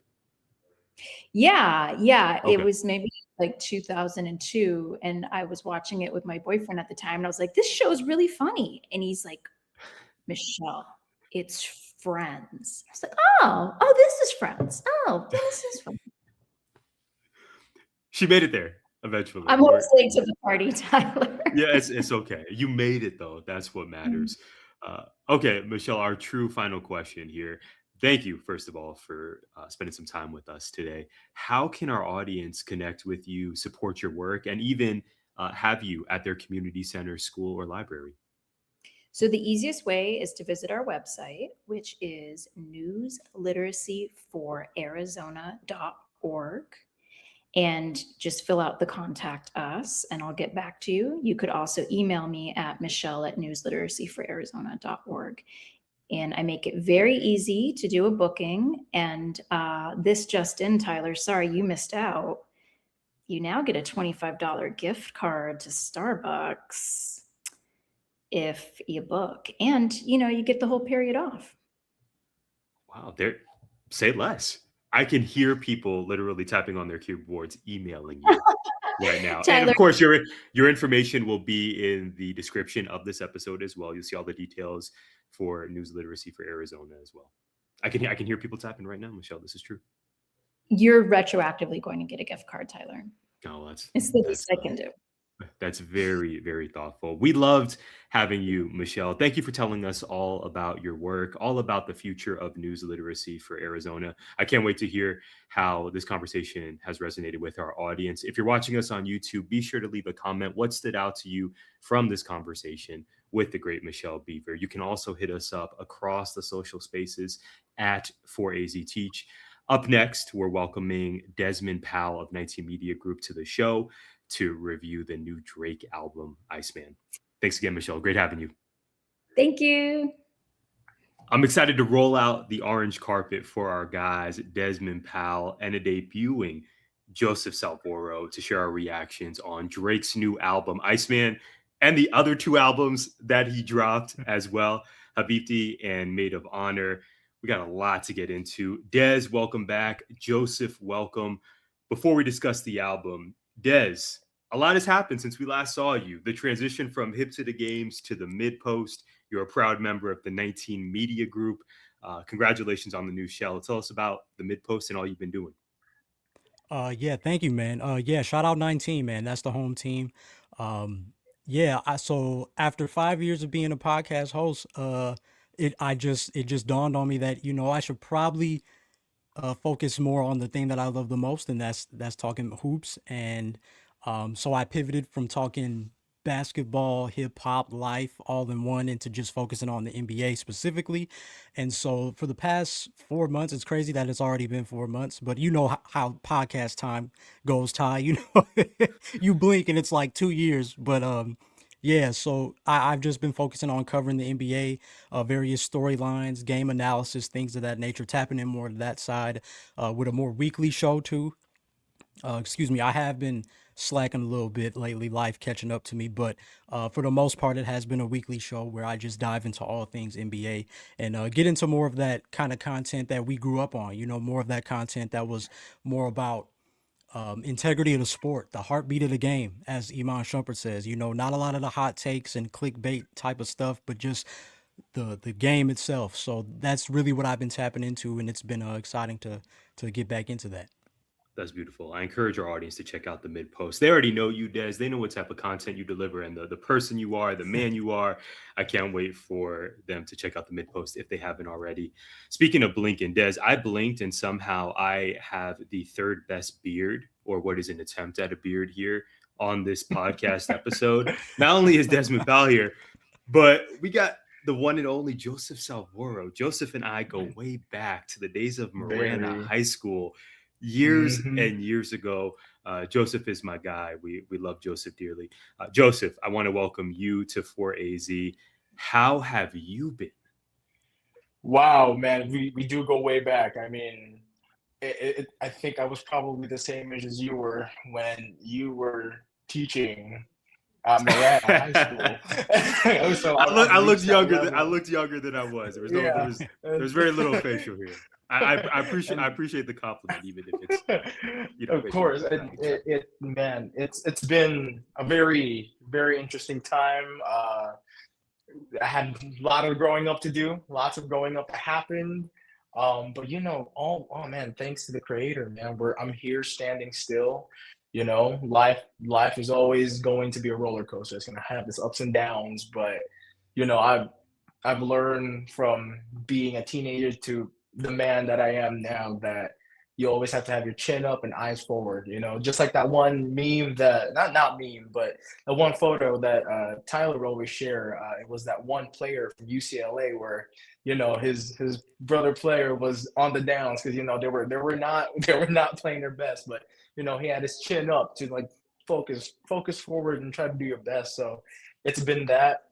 Yeah. It Okay. was maybe like 2002, and I was watching it with my boyfriend at the time, and I was like, "This show is really funny," and he's like, "Michelle, it's Friends." I was like, "Oh, this is Friends. Oh, this is fun." She made it there eventually. I'm always late to the party, Tyler. Yeah, it's okay. You made it though. That's what matters. Okay, Michelle, our true final question here. Thank you, first of all, for spending some time with us today. How can our audience connect with you, support your work, and even have you at their community center, school, or library? So the easiest way is to visit our website, which is newsliteracyforarizona.org. and just fill out the contact us and I'll get back to you. You could also email me at michelle@newsliteracyforarizona.org. And I make it very easy to do a booking. And this just in, Tyler, sorry you missed out. You now get a $25 gift card to Starbucks if you book. And, you get the whole period off. Wow, say less. I can hear people literally tapping on their keyboards, emailing you right now. And Tyler, of course, your information will be in the description of this episode as well. You'll see all the details for News Literacy for Arizona as well. I can hear people tapping right now, Michelle. This is true. you're retroactively going to get a gift card, Tyler. Oh, It's the least I can do. That's very, very thoughtful. We loved having you, Michelle. Thank you for telling us all about your work, all about the future of news literacy for Arizona. I can't wait to hear how this conversation has resonated with our audience. If you're watching us on YouTube, be sure to leave a comment. What stood out to you from this conversation with the great Michelle Beaver? You can also hit us up across the social spaces at 4AZ Teach. Up next, we're welcoming Desmond Powell of 19 Media Group to the show to review the new Drake album, Iceman. Thanks again, Michelle. Great having you. Thank you. I'm excited to roll out the orange carpet for our guys, Desmond Powell, and a debuting Joseph Salvoro to share our reactions on Drake's new album, Iceman, and the other two albums that he dropped as well, Habibti and Maid of Honor. We got a lot to get into. Des, welcome back. Joseph, welcome. Before we discuss the album, Des, a lot has happened since we last saw you. The transition from Hip to the Games to the Mid Post. You're a proud member of the 19 Media Group. Congratulations on the new shell. Tell us about the Mid Post and all you've been doing. Yeah, thank you, man. Shout out 19, man. That's the home team. So after 5 years of being a podcast host, it just dawned on me that, I should probably focus more on the thing that I love the most, and that's talking hoops. And so I pivoted from talking basketball, hip hop, life all in one into just focusing on the NBA specifically. And so for the past 4 months, it's crazy that it's already been 4 months, but you know how podcast time goes, Ty. You blink and it's like 2 years. But so I've just been focusing on covering the NBA, various storylines, game analysis, things of that nature, tapping in more to that side with a more weekly show too. I have been slacking a little bit lately, life catching up to me, but for the most part, it has been a weekly show where I just dive into all things NBA and get into more of that kind of content that we grew up on, more of that content that was more about integrity of the sport, the heartbeat of the game, as Iman Shumpert says, not a lot of the hot takes and clickbait type of stuff, but just the game itself. So that's really what I've been tapping into, and it's been exciting to get back into that. That's beautiful. I encourage our audience to check out the Mid Post. They already know you, Des. They know what type of content you deliver and the person you are, the man you are. I can't wait for them to check out the Mid Post if they haven't already. Speaking of blinking, Des, I blinked and somehow I have the third best beard, or what is an attempt at a beard here on this podcast episode. Not only is Desmond Powell here, but we got the one and only Joseph Salvoro. Joseph and I go way back to the days of Marana High School. Years and years ago. Joseph is my guy. We love Joseph dearly. Joseph, I want to welcome you to 4AZ. How have you been? Wow, man, we do go way back. I mean, I think I was probably the same age as you were when you were teaching at Marana High School. So I looked younger. I looked younger than I was. There's very little facial here. I appreciate the compliment, even if it's of course. It's been a very, very interesting time. I had a lot of growing up to do, lots of growing up that happened. But oh man, thanks to the creator, man, I'm here standing still. Life is always going to be a roller coaster. It's gonna have its ups and downs, but I've learned from being a teenager to the man that I am now that you always have to have your chin up and eyes forward, just like that one meme that not meme, but the one photo that Tyler always share. It was that one player from UCLA where his brother player was on the downs because they were not playing their best, but he had his chin up to like focus forward and try to do your best. So it's been that.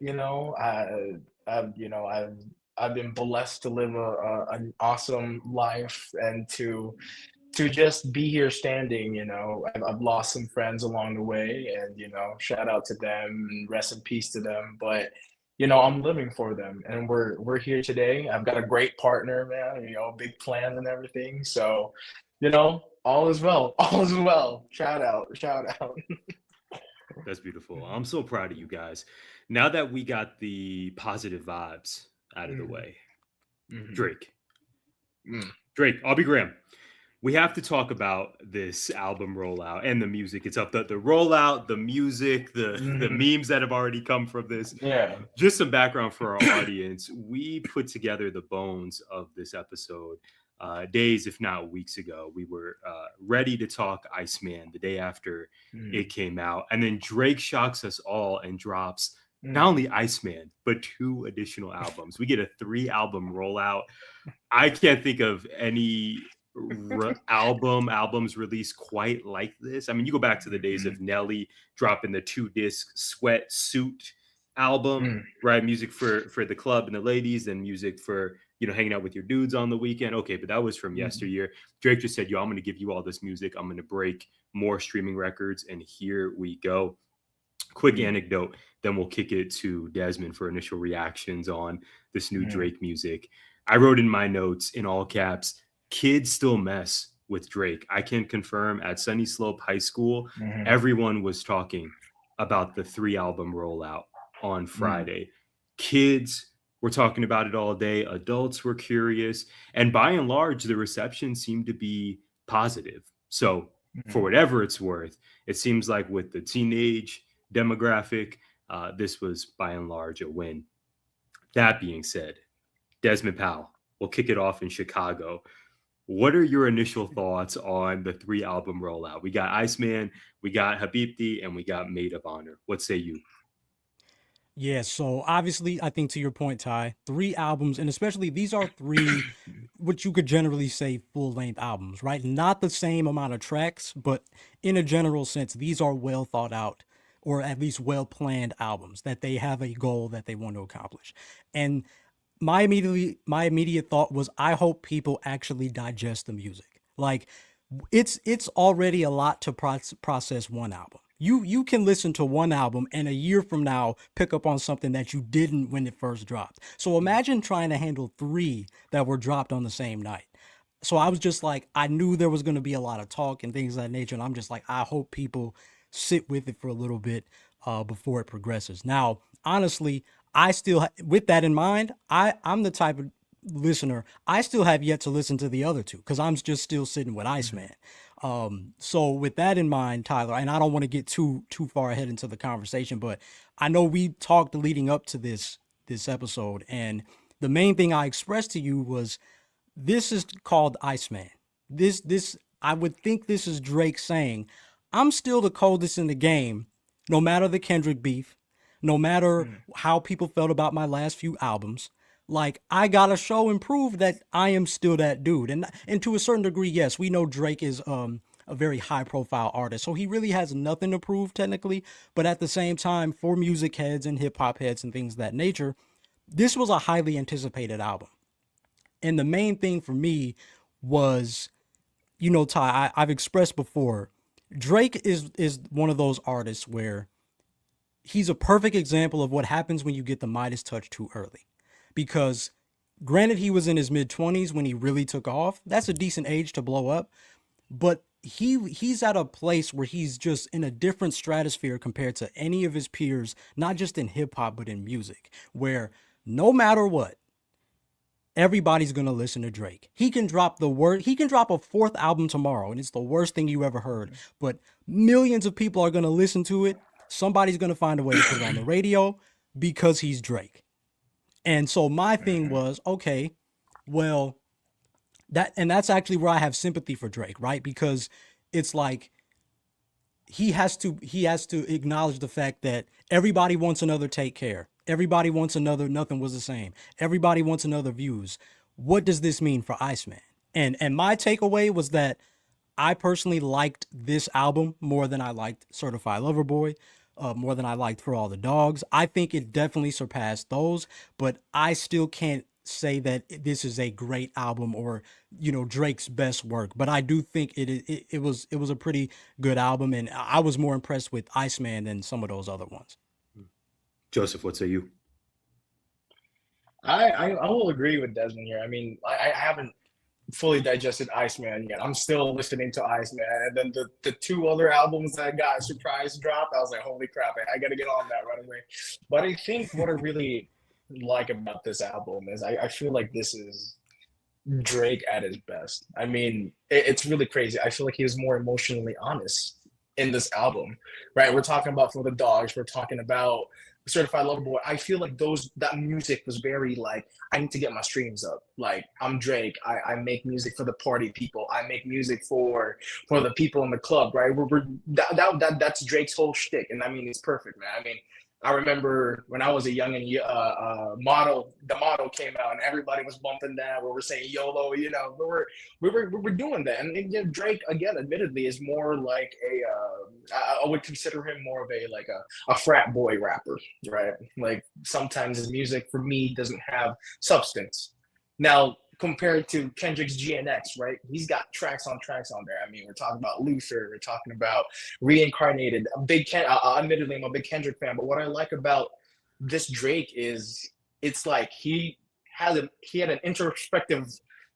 I've been blessed to live an awesome life and to just be here standing. I've lost some friends along the way, and shout out to them and rest in peace to them. But I'm living for them, and we're here today. I've got a great partner, man. Big plans and everything. So, all is well. All is well. Shout out. Shout out. That's beautiful. I'm so proud of you guys. Now that we got the positive vibes out of the way, Drake, Aubrey Graham, we have to talk about this album Rollout and the music. It's up the rollout, the music, the memes that have already come from this. Yeah. Just some background for our audience. We put together the bones of this episode days, if not weeks ago. We were ready to talk Iceman the day after it came out. And then Drake shocks us all and drops not only Iceman, but 2 additional albums. We get a 3-album rollout. I can't think of any albums released quite like this. I mean, you go back to the days of Nelly dropping the 2-disc Sweatsuit album, right? Music for the club and the ladies, and music for hanging out with your dudes on the weekend. Okay, but that was from yesteryear. Drake just said, I'm going to give you all this music. I'm going to break more streaming records, and here we go. Quick anecdote, then we'll kick it to Desmond for initial reactions on this new Drake music. I wrote in my notes in all caps, kids still mess with Drake. I can confirm at Sunny Slope High School, everyone was talking about the 3-album rollout on Friday. Kids were talking about it all day. Adults were curious. And by and large, the reception seemed to be positive. So for whatever it's worth, it seems like with the teenage demographic, this was by and large a win. That being said, Desmond Powell, we'll kick it off in Chicago. What are your initial thoughts on the 3-album rollout? We got Iceman, we got Habibti, and we got Maid of Honor. What say you? Yeah, so obviously, I think to your point, Ty, 3 albums, and especially these are 3, what you could generally say full-length albums, right? Not the same amount of tracks, but in a general sense, these are well thought out, or at least well-planned albums that they have a goal that they want to accomplish. And my immediate thought was, I hope people actually digest the music. Like, it's already a lot to process one album. You can listen to one album and a year from now pick up on something that you didn't when it first dropped. So imagine trying to handle 3 that were dropped on the same night. So I was just like, I knew there was going to be a lot of talk and things of that nature. And I'm just like, I hope people sit with it for a little bit before it progresses. Now, honestly, I still, with that in mind, I'm the type of listener, I still have yet to listen to the other 2 because I'm just still sitting with Iceman. So with that in mind, Tyler, and I don't want to get too far ahead into the conversation, but I know we talked leading up to this episode, and the main thing I expressed to you was, this is called Iceman. This I would think this is Drake saying, I'm still the coldest in the game, no matter the Kendrick beef, no matter how people felt about my last few albums. Like, I gotta show and prove that I am still that dude. And to a certain degree, yes, we know Drake is a very high profile artist, so he really has nothing to prove technically. But at the same time, for music heads and hip hop heads and things of that nature, this was a highly anticipated album. And the main thing for me was, Ty, I've expressed before, Drake is one of those artists where he's a perfect example of what happens when you get the Midas touch too early. Because granted, he was in his mid-20s when he really took off. That's a decent age to blow up. But he's at a place where he's just in a different stratosphere compared to any of his peers, not just in hip-hop, but in music, where no matter what, everybody's going to listen to Drake. He can drop a 4th album tomorrow, and it's the worst thing you ever heard. But millions of people are going to listen to it. Somebody's going to find a way to put it on the radio because he's Drake. And so my thing was, okay, well, that's actually where I have sympathy for Drake, right? Because it's like he has to acknowledge the fact that everybody wants another Take Care. Everybody wants another Nothing Was the Same. Everybody wants another Views. What does this mean for Iceman? And my takeaway was that I personally liked this album more than I liked Certified Lover Boy, more than I liked For All the Dogs. I think it definitely surpassed those, but I still can't say that this is a great album or Drake's best work. But I do think it was a pretty good album, and I was more impressed with Iceman than some of those other ones. Joseph, what say you? I will agree with Desmond here. I mean, I haven't fully digested Iceman yet. I'm still listening to Iceman, and then the two other albums that got surprise dropped, I was like, holy crap, I got to get on that right away. But I think what I really like about this album is I feel like this is Drake at his best. I mean, it's really crazy. I feel like he was more emotionally honest in this album, right? We're talking about For the Dogs. We're talking about Certified Lover Boy. I feel like that music was very like, I need to get my streams up. Like, I'm Drake. I make music for the party people. I make music for the people in the club, right? That's Drake's whole shtick, and I mean, it's perfect, man. I mean, I remember when I was a youngin', the motto came out, and everybody was bumping that. Where we're saying YOLO, we were doing that. And again, Drake, again, admittedly, is more like I would consider him more of a frat boy rapper, right? Like sometimes his music for me doesn't have substance. Now, compared to Kendrick's GNX, right? He's got tracks on there. I mean, we're talking about Luther, we're talking about Reincarnated. Admittedly, I'm a big Kendrick fan, but what I like about this Drake is it's like he had an introspective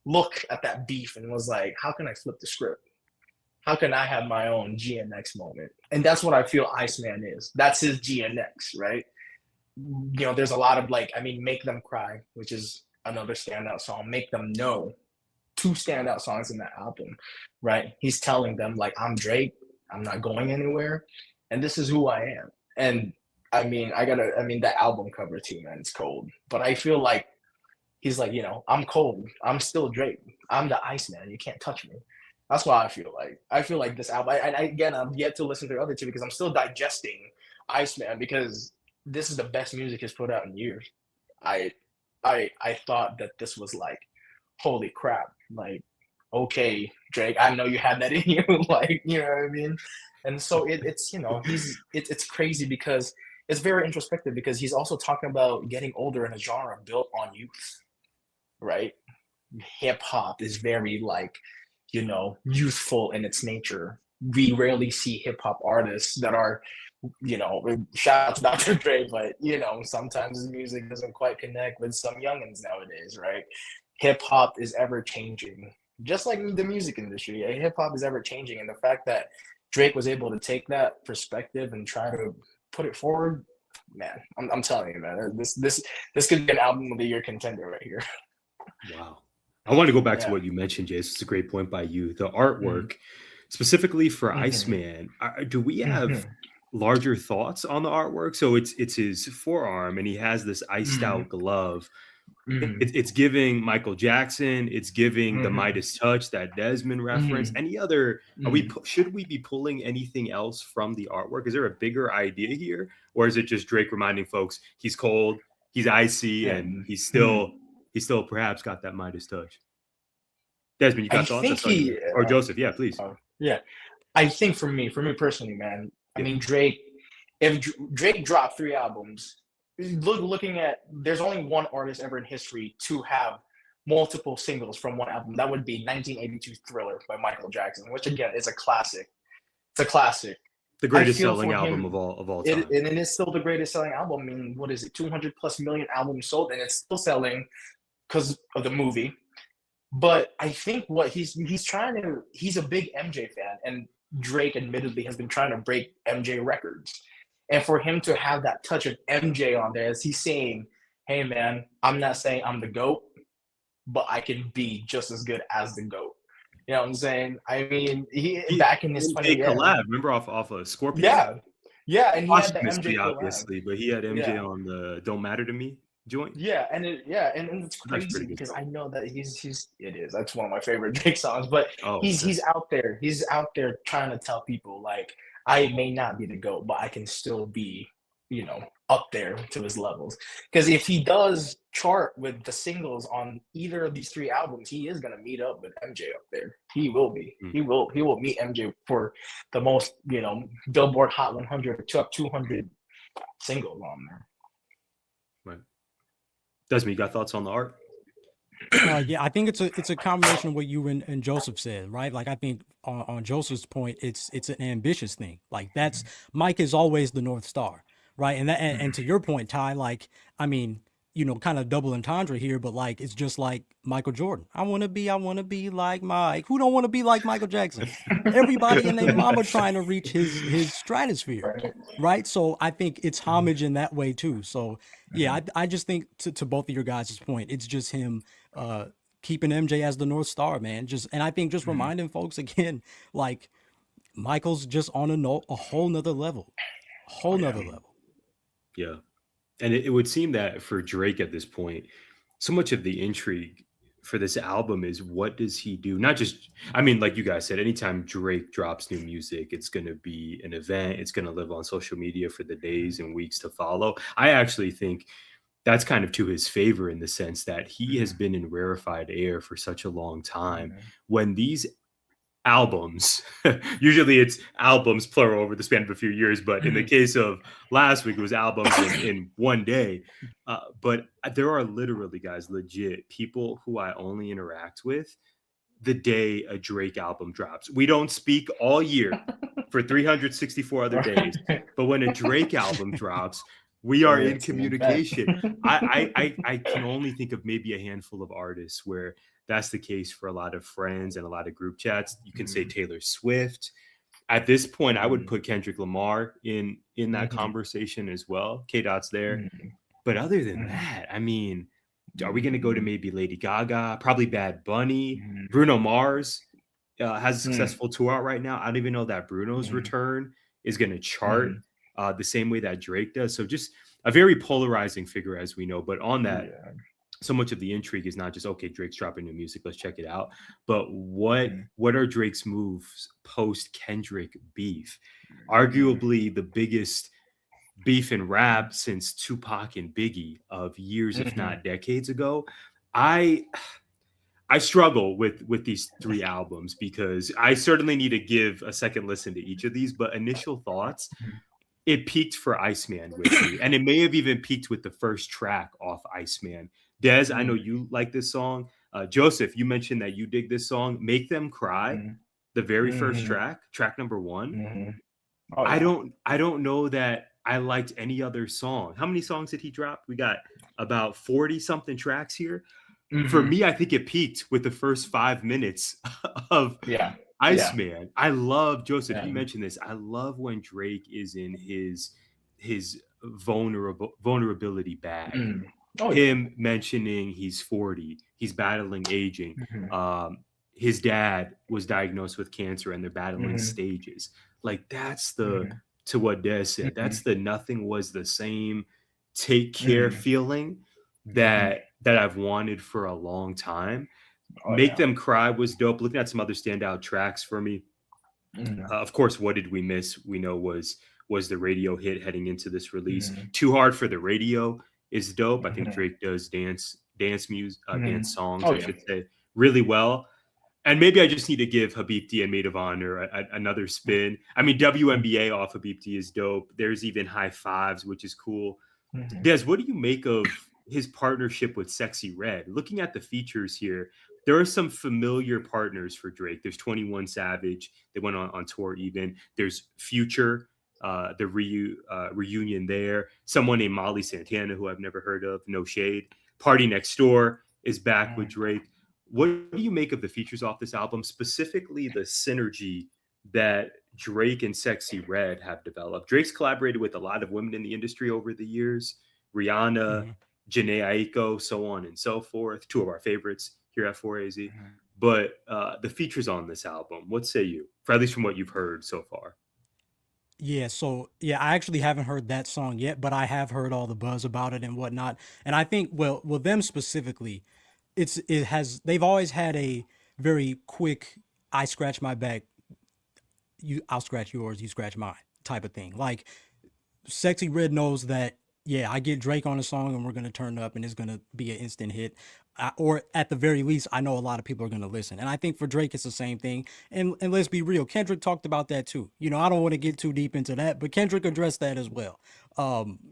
look at that beef and was like, how can I flip the script? How can I have my own GNX moment? And that's what I feel Iceman is. That's his GNX, right? There's a lot of Make Them Cry, which is another standout song, Make Them Know, two standout songs in that album, right? He's telling them like, I'm Drake, I'm not going anywhere, and this is who I am. And I mean, that album cover too, man, it's cold. But I feel like he's like, I'm cold, I'm still Drake, I'm the Iceman, you can't touch me. That's what I feel like. I feel like this album, I'm yet to listen to the other two because I'm still digesting Iceman, because this is the best music he's put out in years. I thought that this was like, holy crap, like, okay, Drake, I know you had that in you, like, you know what I mean? And so it's crazy because it's very introspective, because he's also talking about getting older in a genre built on youth, right? Hip hop is very youthful in its nature. We rarely see hip hop artists that are, shout out to Dr. Dre, but sometimes his music doesn't quite connect with some youngins nowadays, right? Hip hop is ever changing, just like the music industry. Hip hop is ever changing, and the fact that Drake was able to take that perspective and try to put it forward, man, I'm telling you, man, this could be an album of the year contender right here. Wow. I want to go back to what you mentioned, Jace. It's a great point by you. The artwork, specifically for Iceman, do we have larger thoughts on the artwork? So it's his forearm, and he has this iced out glove. It's giving Michael Jackson. It's giving the Midas touch that Desmond referenced. Any other? Should we be pulling anything else from the artwork? Is there a bigger idea here, or is it just Drake reminding folks he's cold, he's icy, and he's still perhaps got that Midas touch? Desmond, you got thoughts? Or Joseph, yeah, please. I think for me personally, man, I mean, if Drake dropped 3 albums, looking at, there's only one artist ever in history to have multiple singles from one album. That would be 1982 Thriller by Michael Jackson, which again is a classic. It's a classic. The greatest selling album of all time. And it is still the greatest selling album. I mean, what is it? 200 plus million albums sold, and it's still selling because of the movie. But I think what he's a big MJ fan, and Drake admittedly has been trying to break MJ records. And for him to have that touch of MJ on there, as he's saying, hey man, I'm not saying I'm the GOAT, but I can be just as good as the GOAT. You know what I'm saying? I mean, he back in his 20 collab, remember off of Scorpion? Yeah, and he had the MJ obviously, but he had MJ on the Don't Matter to Me. joint? Yeah, and it's That's a pretty crazy good because song. I know that it is. That's one of my favorite Drake songs. But Oh, he's out there. He's out there trying to tell people like I may not be the GOAT, but I can still be, up there to his levels. Because if he does chart with the singles on either of these three albums, he is gonna meet up with MJ up there. He will be. Mm. He will meet MJ for the most, Billboard Hot 100 top 200 singles on there. Right. Desmond, you got thoughts on the art? Yeah, I think it's a combination of what you and Joseph said, right? Like I think on Joseph's point, it's an ambitious thing. Like that's Mike is always the North Star, right? And that and to your point, Ty, like I mean, kind of double entendre here, but like it's just like Michael Jordan. I want to be like Mike. Who don't want to be like Michael Jackson? Everybody and their mama trying to reach his stratosphere, Right. right? So I think it's homage in that way too. So yeah, I just think to both of your guys' point, it's just him keeping MJ as the North Star, man. And I think just reminding folks again, like Michael's just on a whole nother level, level. Yeah. And it would seem that for Drake at this point, so much of the intrigue for this album is what does he do? Not just, I mean, like you guys said, anytime Drake drops new music, it's going to be an event. It's going to live on social media for the days and weeks to follow. I actually think that's kind of to his favor in the sense that he has been in rarefied air for such a long time. When these albums, usually it's albums plural over the span of a few years, but in the case of last week, it was albums in one day. But there are literally, guys, legit people who I only interact with the day a Drake album drops. We don't speak all year for 364 other days, but when a Drake album drops, we are in communication. I can only think of maybe a handful of artists where that's the case for a lot of friends and a lot of group chats. You can say Taylor Swift. At this point, I would put Kendrick Lamar in that conversation as well. K-Dot's there. But other than that, I mean, are we going to go to maybe Lady Gaga? Probably Bad Bunny. Bruno Mars has a successful tour out right now. I don't even know that Bruno's return is going to chart the same way that Drake does. So just a very polarizing figure, as we know. But on that, so much of the intrigue is not just, okay, Drake's dropping new music, let's check it out. But what are Drake's moves post Kendrick beef? Arguably the biggest beef in rap since Tupac and Biggie of years, if not decades ago. I struggle with these three albums because I certainly need to give a second listen to each of these, but initial thoughts, it peaked for Iceman with me, and it may have even peaked with the first track off Iceman. Des, I know you like this song. Joseph, you mentioned that you dig this song, Make Them Cry, the very first track number one. Oh, yeah. I don't know that I liked any other song. How many songs did he drop? We got about 40 something tracks here. For me, I think it peaked with the first 5 minutes of Iceman. Yeah. I love, Joseph, you mentioned this. I love when Drake is in his vulnerability bag. Him mentioning he's 40, he's battling aging. His dad was diagnosed with cancer and they're battling stages. Like that's to what Des said, that's the nothing was the same, take care feeling that I've wanted for a long time. Make Them Cry was dope. Looking at some other standout tracks for me. Of course, What Did We Miss? We know was the radio hit heading into this release. Too Hard for the Radio is dope. I think Drake does dance music, dance songs, I should say, really well. And maybe I just need to give Habibti and Maid of Honor another spin. I mean, WNBA off Habibti is dope. There's even High Fives, which is cool. Des, what do you make of his partnership with Sexy Red? Looking at the features here, there are some familiar partners for Drake. There's 21 Savage. They went on tour even. There's Future, the reunion there. Someone named Molly Santana, who I've never heard of, no shade. Party Next Door is back with Drake. What do you make of the features off this album, specifically the synergy that Drake and Sexy Red have developed? Drake's collaborated with a lot of women in the industry over the years. Rihanna, Jhené Aiko, so on and so forth. Two of our favorites here at 4AZ. But the features on this album, what say you? For at least from what you've heard so far. Yeah, so yeah, I actually haven't heard that song yet, but I have heard all the buzz about it and whatnot. And I think, well, them specifically, they've always had a very quick, I scratch my back, I'll scratch yours, you scratch mine type of thing. Like Sexy Red knows that, yeah, I get Drake on a song and we're going to turn up and it's going to be an instant hit. Or at the very least, I know a lot of people are going to listen. And I think for Drake, it's the same thing. And let's be real, Kendrick talked about that too. I don't want to get too deep into that, but Kendrick addressed that as well.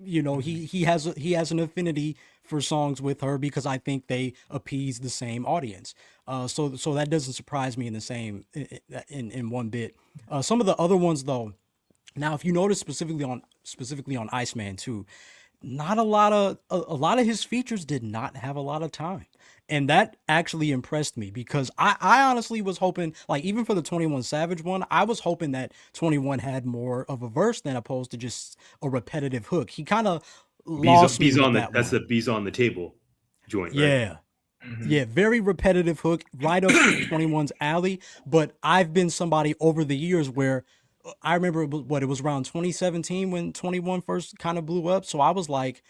He has an affinity for songs with her because I think they appease the same audience. So that doesn't surprise me in the same in one bit. Some of the other ones though, now, if you notice specifically on Iceman too, not a lot of his features did not have a lot of time. And that actually impressed me because I honestly was hoping, like even for the 21 Savage one, I was hoping that 21 had more of a verse than opposed to just a repetitive hook. He kind of lost me Bees with on the that that's the one. bees on the table joint, right? Yeah. Mhm. Yeah, very repetitive hook, right up 21's alley. But I've been somebody over the years where I remember it was around 2017 when 21 first kind of blew up. So I was like,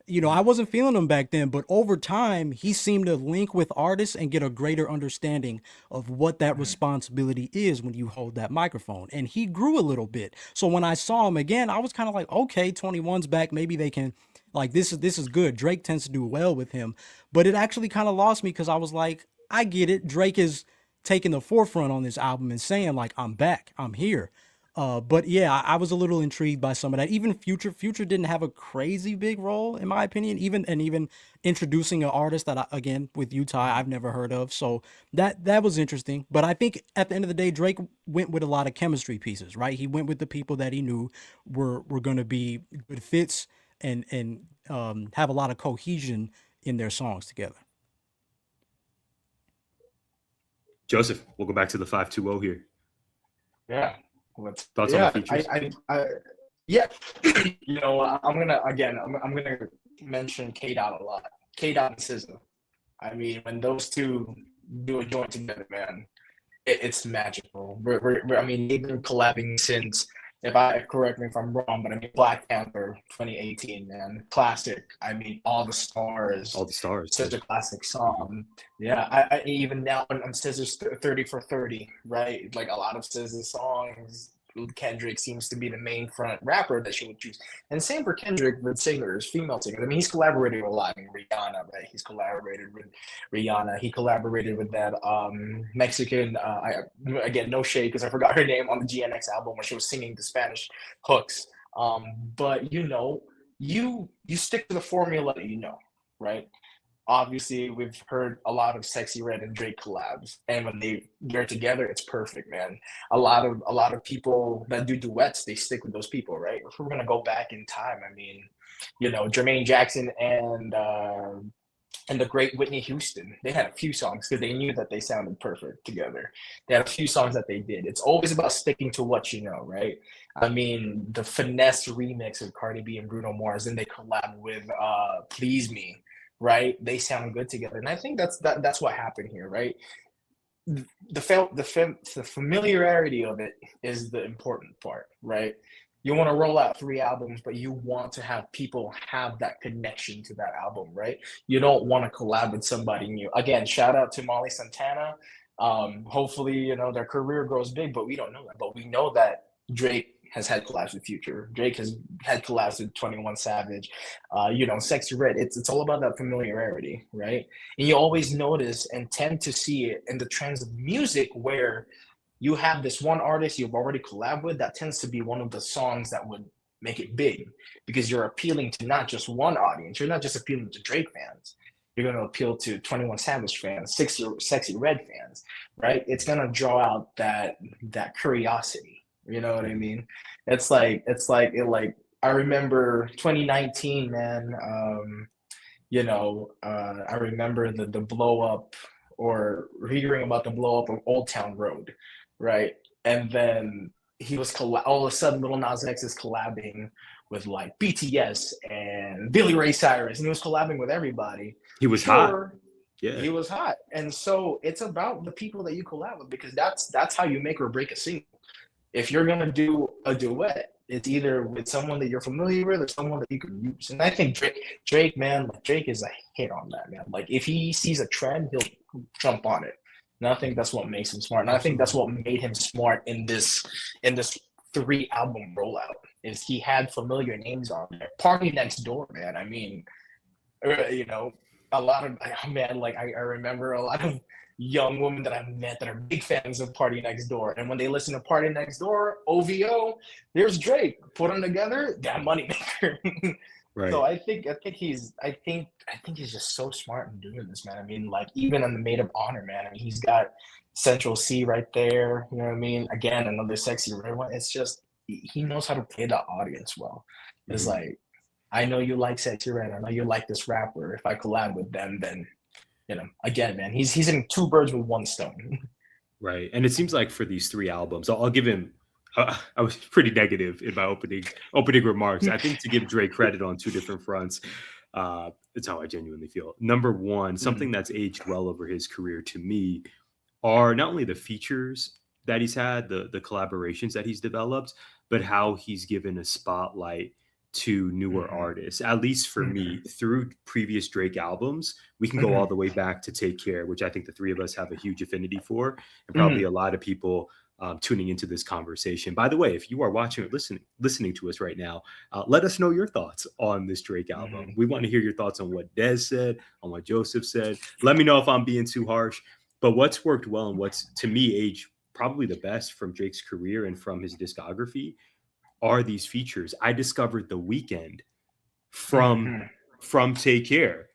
I wasn't feeling him back then, but over time, he seemed to link with artists and get a greater understanding of what that Mhm. responsibility is when you hold that microphone. And he grew a little bit. So when I saw him again, I was kind of like, okay, 21's back. Maybe they can, like, this is good. Drake tends to do well with him, but it actually kind of lost me because I was like, I get it. Drake is taking the forefront on this album and saying like, I'm back, I'm here. But yeah, I was a little intrigued by some of that. Even Future didn't have a crazy big role in my opinion. Even introducing an artist that again with Utah I've never heard of. So that was interesting. But I think at the end of the day, Drake went with a lot of chemistry pieces, right? He went with the people that he knew were going to be good fits and have a lot of cohesion in their songs together. Joseph, we'll go back to the 520 here. Yeah. Let's, Thoughts on the yeah. features? Yeah. I'm gonna mention K Dot a lot. K Dot and SZA. I mean, when those two do a joint together, man, it's magical. I mean, they've been collabing since, if I correct me if I'm wrong, but I mean, Black Panther 2018, man, classic. I mean, All the All Stars, the stars. such a classic Mhm. song. Yeah, I even now on Scissor's 30 for 30, right? Like a lot of Scissor's songs, Kendrick seems to be the main front rapper that she would choose. And same for Kendrick with singers, female singers. I mean, he's collaborated with a lot. I mean, Rihanna, right? He's collaborated with Rihanna. He collaborated with that Mexican. Again, no shade because I forgot her name on the GNX album when she was singing the Spanish hooks. But you stick to the formula that you know, right? Obviously, we've heard a lot of Sexy Red and Drake collabs, and when they're together, it's perfect, man. A lot of people that do duets, they stick with those people, right? If we're gonna go back in time, I mean, Jermaine Jackson and the great Whitney Houston. They had a few songs because they knew that they sounded perfect together. They had a few songs that they did. It's always about sticking to what you know, right? I mean, the finesse remix of Cardi B and Bruno Mars, then they collab with Please Me, right? They sound good together. And I think that's what happened here, right? The familiarity of it is the important part, right? You want to roll out 3 albums, but you want to have people have that connection to that album, right? You don't want to collab with somebody new. Again, shout out to Molly Santana. Hopefully, their career grows big, but we don't know that. But we know that Drake has had collabs with Future. Drake has had collabs with 21 Savage. Sexy Red. It's all about that familiarity, right? And you always notice and tend to see it in the trends of music where you have this one artist you've already collabed with that tends to be one of the songs that would make it big because you're appealing to not just one audience. You're not just appealing to Drake fans. You're going to appeal to 21 Savage fans, Sexy Red fans, right? It's going to draw out that curiosity. You know what I mean? I remember 2019, man. I remember the blow up or hearing about the blow up of Old Town Road, right? And then all of a sudden, Little Nas X is collabing with like BTS and Billy Ray Cyrus, and he was collabing with everybody. He was hot. Sure, Yeah. he was hot, and so it's about the people that you collab with because that's how you make or break a single. If you're gonna do a duet, it's either with someone that you're familiar with or someone that you can use. And I think Drake, man, like Drake is a hit on that, man. Like if he sees a trend, he'll jump on it. And I think that's what makes him smart. And I think that's what made him smart in this 3-album rollout is he had familiar names on there. Party Next Door, man. I mean, you know, a lot of man, like I remember a lot of young women that I've met that are big fans of Party Next Door. And when they listen to Party Next Door, OVO, there's Drake. Put them together, that money maker. Right. So I think he's just so smart in doing this, man. I mean, like even on the Maid of Honor, man. I mean, he's got Central C right there. You know what I mean? Again, another sexy red one. It's just he knows how to play the audience well. It's like, I know you like Sexy Red. I know you like this rapper. If I collab with them, then again, man, he's hitting 2 birds with 1 stone. Right. And it seems like for these 3 albums, I'll give him I was pretty negative in my opening remarks. I think to give Drake credit on 2 different fronts, it's how I genuinely feel. Number one, something that's aged well over his career to me are not only the features that he's had, the collaborations that he's developed, but how he's given a spotlight to newer artists. At least for me, through previous Drake albums, we can go all the way back to Take Care, which I think the 3 of us have a huge affinity for, and probably a lot of people tuning into this conversation. By the way, if you are watching or listening to us right now, let us know your thoughts on this Drake album. We want to hear your thoughts on what Des said, on what Joseph said. Let me know if I'm being too harsh. But what's worked well and what's, to me, aged probably the best from Drake's career and from his discography are these features. I discovered The Weeknd from Take Care.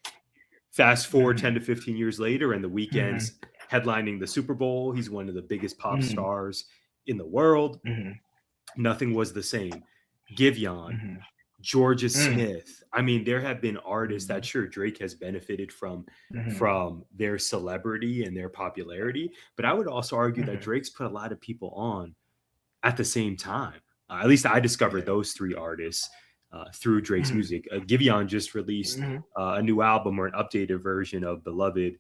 Fast forward 10 to 15 years later, and The Weeknd's headlining the Super Bowl. He's one of the biggest pop stars in the world. Nothing Was the Same. Giveon, Georgia Smith. I mean, there have been artists that sure Drake has benefited from their celebrity and their popularity, but I would also argue that Drake's put a lot of people on at the same time. At least I discovered those 3 artists through Drake's music. Giveon just released a new album or an updated version of Beloved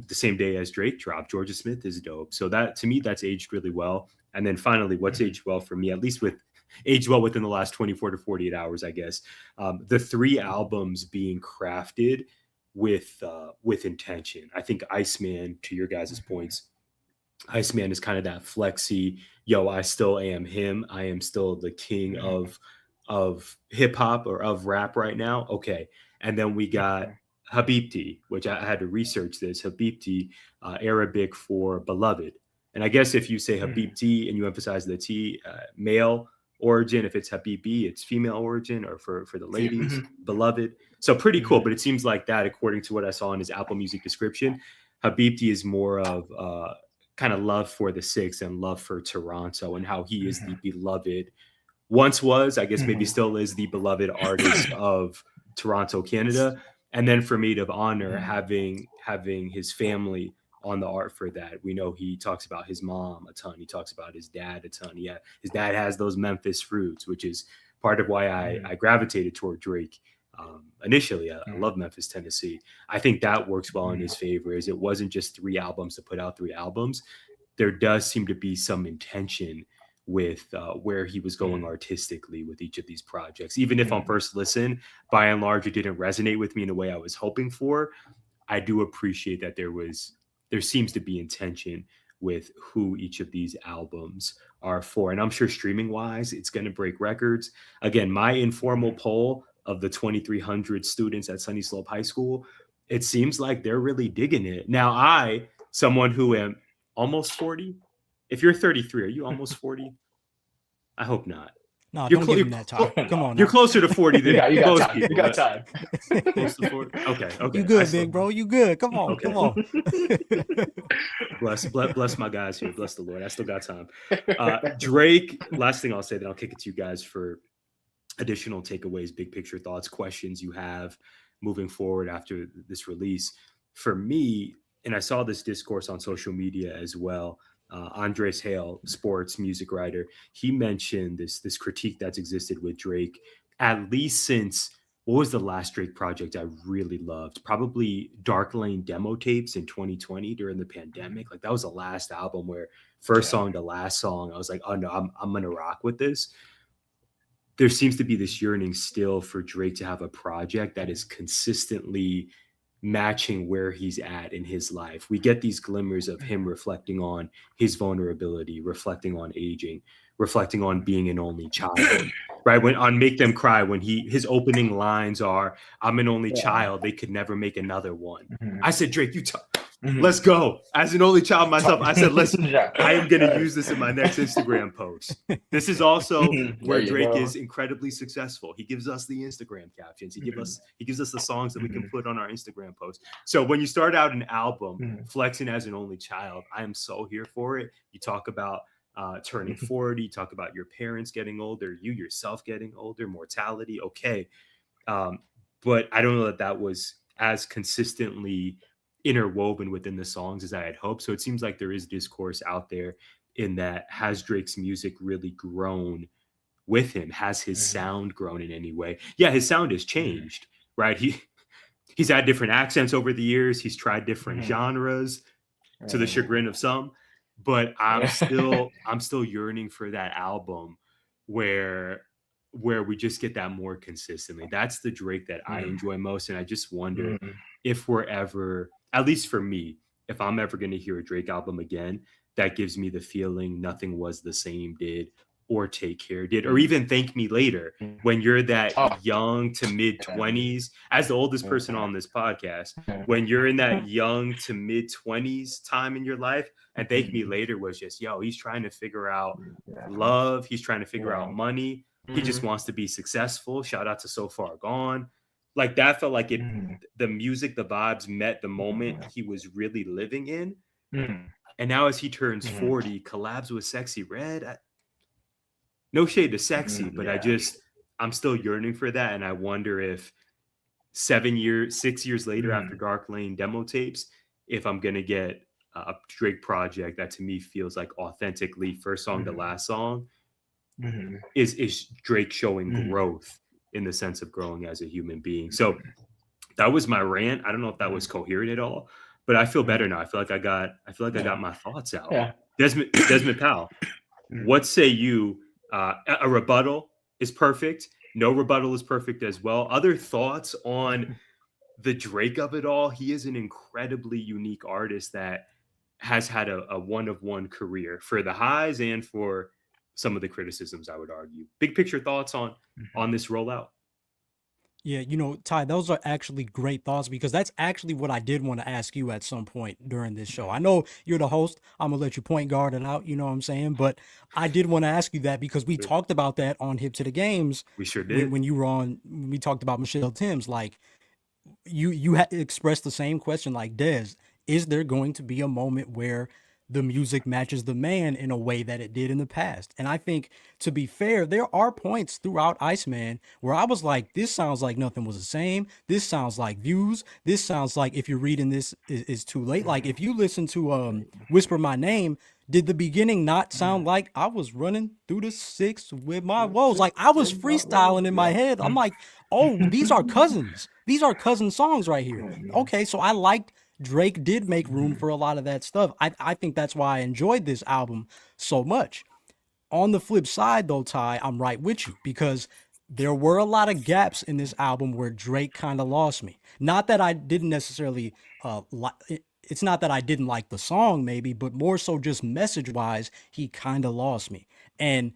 the same day as Drake dropped. Georgia Smith is dope. So that, to me, that's aged really well. And then finally, what's aged well for me, at least aged well within the last 24 to 48 hours, I guess, the 3 albums being crafted with intention. I think Iceman, to your guys' points, Iceman is kind of that flexy, I still am him. I am still the king of hip hop or of rap right now. Okay. And then we got Habibti, which I had to research this. Habibti, Arabic for beloved. And I guess if you say Habibti and you emphasize the T, male origin, if it's Habibi, it's female origin, or for the ladies, beloved. So pretty cool. But it seems like that, according to what I saw in his Apple Music description, Habibti is more of kind of love for the 6 and love for Toronto, and how he is the beloved, once was, I guess maybe still is, the beloved artist of Toronto, Canada. And then for Maid of Honor, having his family on the art for that. We know he talks about his mom a ton. He talks about his dad a ton. Yeah, his dad has those Memphis roots, which is part of why I gravitated toward Drake initially. I love Memphis, Tennessee. I think that works well in his favor, is it wasn't just 3 albums to put out 3 albums. There does seem to be some intention with where he was going artistically with each of these projects. Even if on first listen, by and large, it didn't resonate with me in the way I was hoping for, I do appreciate that there seems to be intention with who each of these albums are for. And I'm sure streaming wise, it's going to break records. Again, my informal poll of the 2,300 students at Sunny Slope High School, it seems like they're really digging it. Now, someone who am almost 40, if you're 33, are you almost 40? I hope not. No, don't give him that time. Come on. You're closer to 40 than you got most time. people. You got time. Close to 40? Okay. You good, big bro. You good. Come on. Okay. Come on. Bless my guys here. Bless the Lord. I still got time. Drake, last thing I'll say, then I'll kick it to you guys for additional takeaways, big picture thoughts, questions you have moving forward after this release. For me, and I saw this discourse on social media as well, Andres Hale, sports music writer, he mentioned this critique that's existed with Drake, at least since, what was the last Drake project I really loved? Probably Dark Lane demo tapes in 2020 during the pandemic. Like that was the last album where first song to last song, I was like, oh no, I'm going to rock with this. there seems to be this yearning still for Drake to have a project that is consistently matching where he's at in his life. We get these glimmers of him reflecting on his vulnerability, reflecting on aging, reflecting on being an only child. Right, when on Make Them Cry, when his opening lines are, "I'm an only child, they could never make another one." I said, Drake, let's go. As an only child myself, I said, I am going to use this in my next Instagram post. This is also where Drake is incredibly successful. He gives us the Instagram captions. He gives us the songs that we can put on our Instagram post. So when you start out an album flexing as an only child, I am so here for it. You talk about turning 40, talk about your parents getting older, you yourself getting older, mortality. Okay. But I don't know that was as consistently interwoven within the songs as I had hoped. So it seems like there is discourse out there in that. Has Drake's music really grown with him? Has his sound grown in any way? Yeah, his sound has changed, right? He's had different accents over the years. He's tried different genres to the chagrin of some. But I'm still yearning for that album where we just get that more consistently. That's the Drake that I enjoy most. And I just wonder if we're ever, at least for me, if I'm ever going to hear a Drake album again, that gives me the feeling Nothing Was the Same did, or Take Care did, or even Thank Me Later, when you're that young to mid 20s, as the oldest person on this podcast, when you're in that young to mid 20s time in your life, and Thank Me Later was just, he's trying to figure out love. He's trying to figure out money. He just wants to be successful. Shout out to So Far Gone. Like that felt like the music, the vibes met the moment he was really living in. And now as he turns 40, collabs with Sexy Red. No shade to Sexy, but I'm still yearning for that. And I wonder if 6 years later after Dark Lane demo tapes, if I'm going to get a Drake project that to me feels like authentically first song to last song is Drake showing growth in the sense of growing as a human being. So that was my rant. I don't know if that was coherent at all, but I feel better now. I feel like I got my thoughts out. Yeah. Desmond Powell, what say you? A rebuttal is perfect. No rebuttal is perfect as well. Other thoughts on the Drake of it all? He is an incredibly unique artist that has had a one-of-one career for the highs and for some of the criticisms, I would argue. Big picture thoughts on this rollout? Yeah, Ty, those are actually great thoughts because that's actually what I did want to ask you at some point during this show. I know you're the host. I'm going to let you point guard it out, you know what I'm saying? But I did want to ask you that because we talked about that on Hip to the Games. We sure did. When you were on, we talked about Michelle Timms. Like, you had expressed the same question, like, Des, is there going to be a moment where the music matches the man in a way that it did in the past? And I think, to be fair, there are points throughout Iceman where I was like, this sounds like Nothing Was the Same. This sounds like Views. This sounds like If You're Reading This is Too Late. Like, if you listen to Whisper My Name, did the beginning not sound like I was running through the six with my woes? Like, I was freestyling in my head. I'm like, oh, these are cousins. These are cousin songs right here. Okay, so I liked Drake did make room for a lot of that stuff. I think that's why I enjoyed this album so much. On the flip side, though, Ty, I'm right with you because there were a lot of gaps in this album where Drake kind of lost me. Not that I didn't necessarily it's not that I didn't like the song, maybe, but more so just message-wise, he kind of lost me. And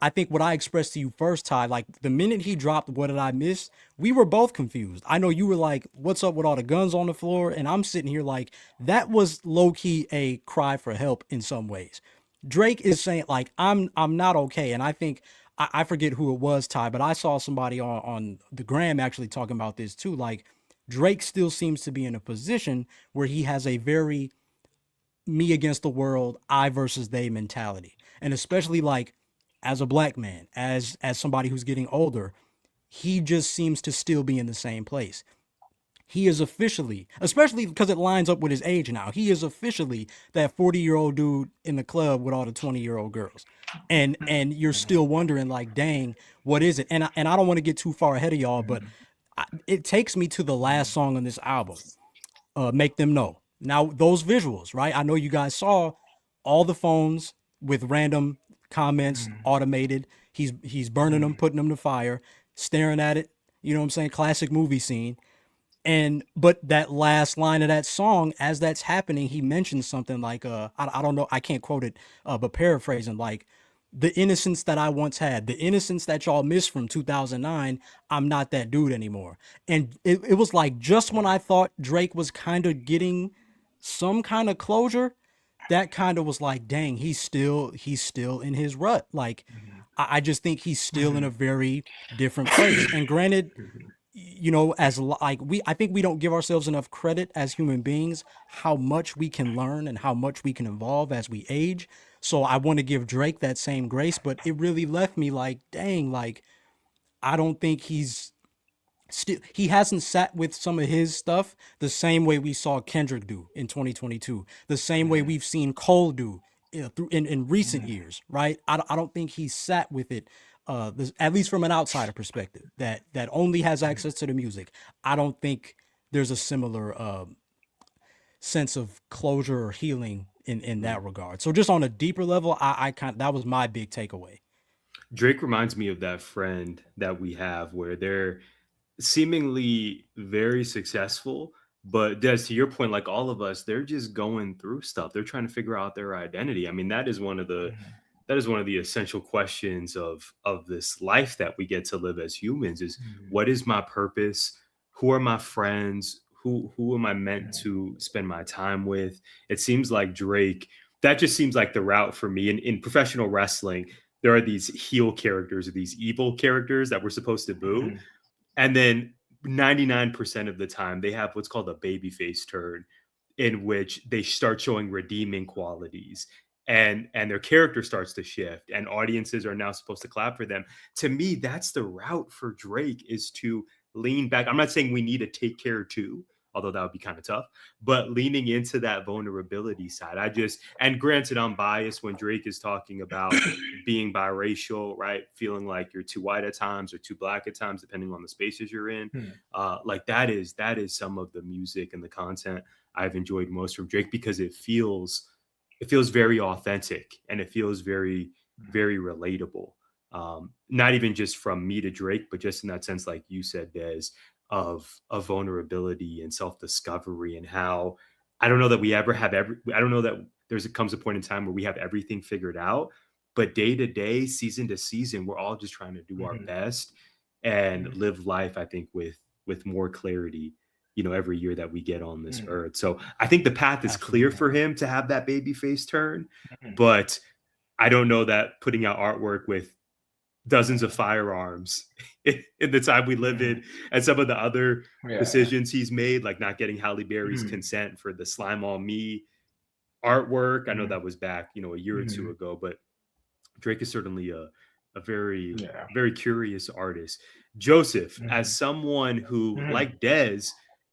I think what I expressed to you first, Ty, like the minute he dropped What Did I Miss, we were both confused. I know you were like, what's up with all the guns on the floor? And I'm sitting here like, that was low-key a cry for help in some ways. Drake is saying like, I'm not okay. And I think, I forget who it was, Ty, but I saw somebody on the gram actually talking about this too. Like, Drake still seems to be in a position where he has a very me against the world, I versus they mentality. And especially like, as a black man, as somebody who's getting older, he just seems to still be in the same place. He is officially, especially because it lines up with his age now, he is officially that 40-year-old dude in the club with all the 20-year-old girls. And you're still wondering like, dang, what is it? And I don't want to get too far ahead of y'all, but it takes me to the last song on this album, Make Them Know. Now, those visuals, right? I know you guys saw all the phones with random comments automated. He's burning them, putting them to fire, staring at it. You know what I'm saying? Classic movie scene. And but that last line of that song, as that's happening, he mentions something like I don't know, I can't quote it, but paraphrasing, like, the innocence that I once had, the innocence that y'all missed from 2009, I'm not that dude anymore. And it was like, just when I thought Drake was kind of getting some kind of closure, that kind of was like, dang, he's still in his rut. Like, I just think he's still in a very different place. And granted, you know, like, I think we don't give ourselves enough credit as human beings, how much we can learn and how much we can evolve as we age. So I want to give Drake that same grace, but it really left me like, dang, like, I don't think he hasn't sat with some of his stuff the same way we saw Kendrick do in 2022, the same way we've seen Cole do, through in recent years, right? I don't think he sat with it, at least from an outsider perspective, that only has access to the music. I don't think there's a similar sense of closure or healing in that regard. So just on a deeper level, I kind that was my big takeaway. Drake reminds me of that friend that we have where they're seemingly very successful, but Des, to your point, like all of us, they're just going through stuff. They're trying to figure out their identity. I mean, that is one of the essential questions of this life that we get to live as humans is, what is my purpose? Who are my friends? Who am I meant to spend my time with? It seems like Drake, that just seems like the route for me. In professional wrestling, there are these heel characters or these evil characters that we're supposed to boo. And then 99% of the time, they have what's called a babyface turn, in which they start showing redeeming qualities, and their character starts to shift, and audiences are now supposed to clap for them. To me, that's the route for Drake, is to lean back. I'm not saying we need to take care too, although that would be kind of tough, but leaning into that vulnerability side. And granted, I'm biased when Drake is talking about being biracial, right? Feeling like you're too white at times or too black at times, depending on the spaces you're in. Like that is some of the music and the content I've enjoyed most from Drake, because it feels very authentic, and it feels very, very relatable. Not even just from me to Drake, but just in that sense, like you said, Des, of vulnerability and self-discovery, and how I don't know that we ever have I don't know that comes a point in time where we have everything figured out, but day to day, season to season, we're all just trying to do our best and live life, I think, with more clarity, you know, every year that we get on this earth. So I think the path is clear for him to have that baby face turn, but I don't know that putting out artwork with dozens of firearms in the time we live in, and some of the other decisions he's made, like not getting Halle Berry's consent for the Slime on Me artwork. I know that was back, you know, a year or two ago, but Drake is certainly a very, very curious artist. Joseph, as someone who, like Des,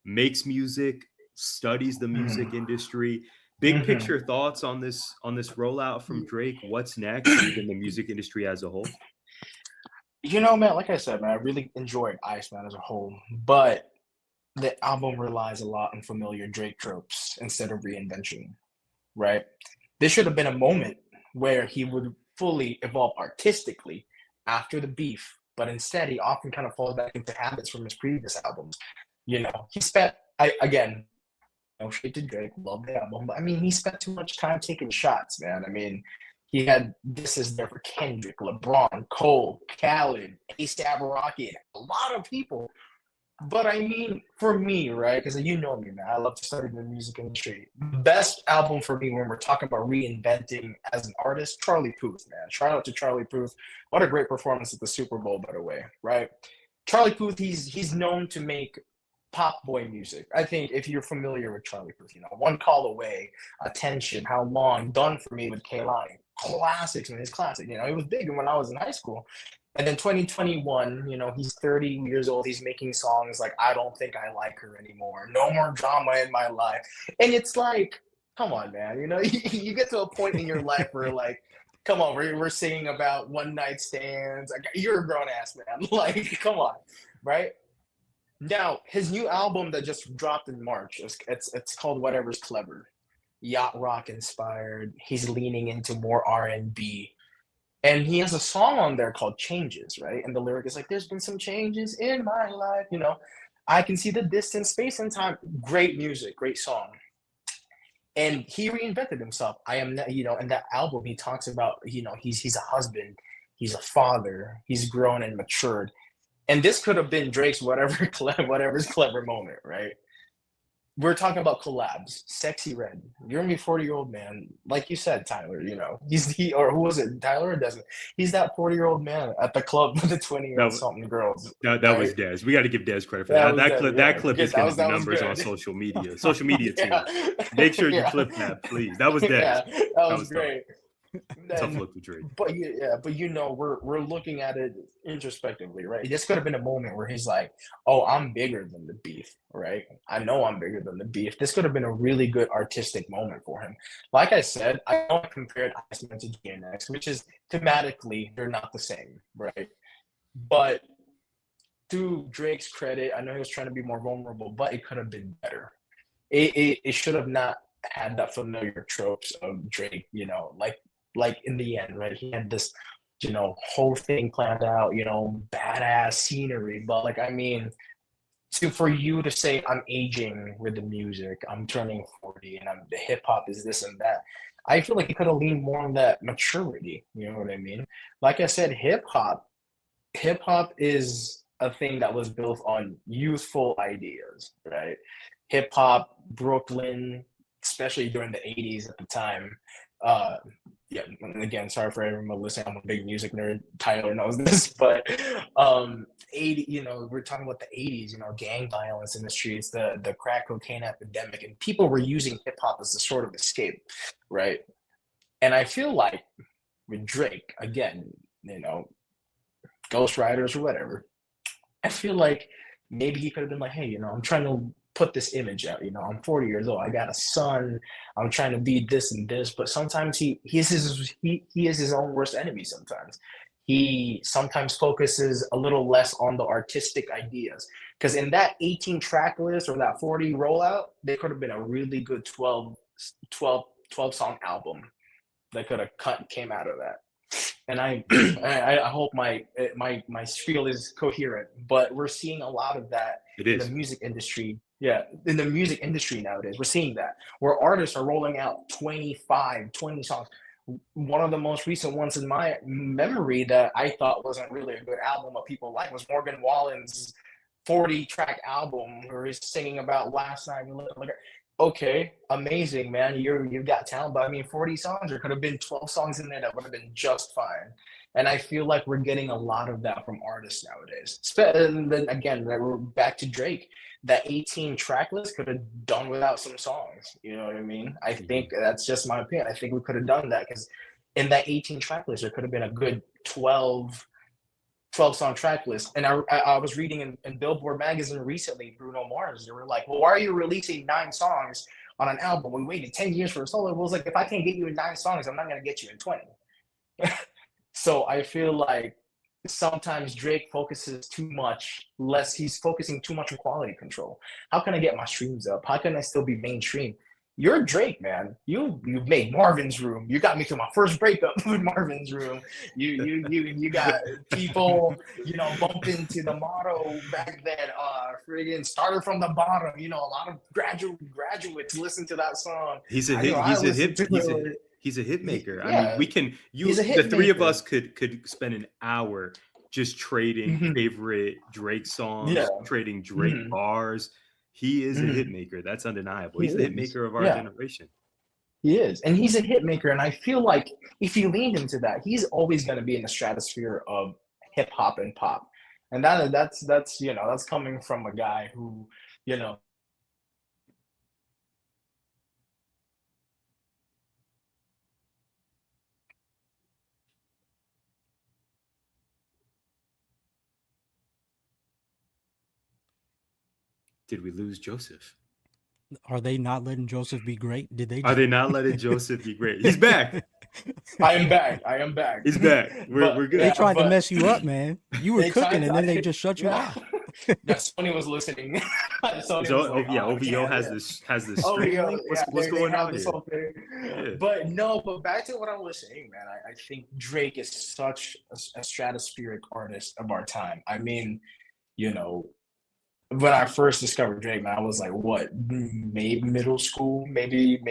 makes music, studies the music industry, big picture thoughts on this rollout from Drake. What's next in the music industry as a whole? You know, man, like I said, man, I really enjoyed Iceman as a whole, but the album relies a lot on familiar Drake tropes instead of reinvention, right? This should have been a moment where he would fully evolve artistically after the beef, but instead he often kind of falls back into habits from his previous albums. You know, he spent, again, no shade to Drake, love the album, but I mean, he spent too much time taking shots, man. I mean, he had disses there for Kendrick, LeBron, Cole, Khaled, A$AP Rocky, a lot of people. But I mean, for me, right, because you know me, man, I love to study the music industry. Best album for me when we're talking about reinventing as an artist, Charlie Puth, man. Shout out to Charlie Puth. What a great performance at the Super Bowl, by the way, right? Charlie Puth, he's known to make pop boy music. I think if you're familiar with Charlie Puth, you know, One Call Away, Attention, How Long, Done For Me with Kehlani. Classics, man. It's classic. You know, it was big when I was in high school. And then 2021, you know, he's 30 years old. He's making songs like I Don't Think I Like Her Anymore. No More Drama in My Life. And it's like, come on, man. You know, you get to a point in your life where like, come on, we're singing about one night stands. Like, you're a grown ass man. Like, come on, right? Now, his new album that just dropped in March, it's called Whatever's Clever. Yacht rock inspired. He's leaning into more R&B. And he has a song on there called Changes, right? And the lyric is like, there's been some changes in my life, you know. I can see the distance, space, and time. Great music, great song. And he reinvented himself. I am, you know, in that album, he talks about, you know, he's a husband, he's a father, he's grown and matured. And this could have been Drake's whatever's clever moment, right? We're talking about collabs. Sexy Red. You're gonna be 40-year-old man, like you said, Tyler. You know, or who was it, Tyler or Desmond? He's that 40-year-old man at the club with the 20-year-old something girls. That right? was Des. We got to give Des credit for that. That clip is going to be numbers good. on social media. Social media team. Make sure you clip that, please. That was Des. Yeah, that was great. Tough look to Drake. But you know, we're looking at it introspectively, right? This could have been a moment where he's like, "Oh, I'm bigger than the beef," right? I know I'm bigger than the beef. This could have been a really good artistic moment for him. Like I said, I don't compare Iceman to GNX, which is thematically they're not the same, right? But to Drake's credit, I know he was trying to be more vulnerable, but it could have been better. It should have not had that familiar tropes of Drake, you know, like in the end, right? He had this, you know, whole thing planned out, you know, badass scenery. But like, I mean, for you to say I'm aging with the music, I'm turning 40 and the hip hop is this and that. I feel like he could have leaned more on that maturity. You know what I mean? Like I said, hip hop is a thing that was built on youthful ideas, right? Hip hop, Brooklyn, especially during the 80s at the time. Yeah, and again, sorry for everyone listening. I'm a big music nerd. Tyler knows this, but 80, you know, we're talking about the 80s, you know, gang violence in the streets, the crack cocaine epidemic, and people were using hip hop as a sort of escape, right? And I feel like with Drake, again, you know, Ghost Riders or whatever, I feel like maybe he could have been like, hey, you know, I'm trying to put this image out, you know, I'm 40 years old, I got a son, I'm trying to be this and this, but sometimes he is his own worst enemy. Sometimes he sometimes focuses a little less on the artistic ideas, because in that 18 track list or that 40 rollout, there could have been a really good 12 song album that could have came out of that. And I hope my spiel is coherent, but we're seeing a lot of that in the music industry. Yeah, in the music industry nowadays, we're seeing that where artists are rolling out 20 songs. One of the most recent ones in my memory that I thought wasn't really a good album, but people like, was Morgan Wallen's 40-track album where he's singing about last night. Okay, amazing, man. You've got talent, but I mean, 40 songs, there could have been 12 songs in there that would have been just fine. And I feel like we're getting a lot of that from artists nowadays. And then again, we're back to Drake. That 18 track list could have done without some songs. You know what I mean? I think that's just my opinion. I think we could have done that, because in that 18 track list, there could have been a good 12 song track list. And I was reading in Billboard magazine recently, Bruno Mars, they were like, well, why are you releasing 9 songs on an album? We waited 10 years for a solo. It was like, if I can't get you in 9 songs, I'm not going to get you in 20. So I feel like sometimes Drake focuses too much less. He's focusing too much on quality control. How can I get my streams up? How can I still be mainstream? You're Drake, man. You've made Marvin's Room. You got me through my first breakup with Marvin's Room. You got people, you know, bumping to the motto back then. Friggin' started from the bottom. You know, a lot of graduates listen to that song. He's a hit maker. Yeah, I mean, the three of us could spend an hour just trading favorite Drake songs, trading Drake bars. He is a hit maker. That's undeniable. He's the hit maker of our generation. He is. And he's a hit maker. And I feel like if you leaned into that, he's always going to be in the stratosphere of hip hop and pop. And that's you know, that's coming from a guy who, you know, Did we lose Joseph? Are they not letting Joseph be great? Are they not letting Joseph be great? He's back. I am back. He's back. We're good. They tried to mess you up, man. You were cooking, and then they just shut you off. Sony was listening. Sony So was like, yeah, oh OVO yeah, has yeah. this Oh stream yeah, link. yeah. What's They going have on this here? whole thing. Yeah. But no, but back to what I was saying, man. I think Drake is such a stratospheric artist of our time. I mean, you know, when I first discovered Drake, man, I was like, what, maybe middle school, maybe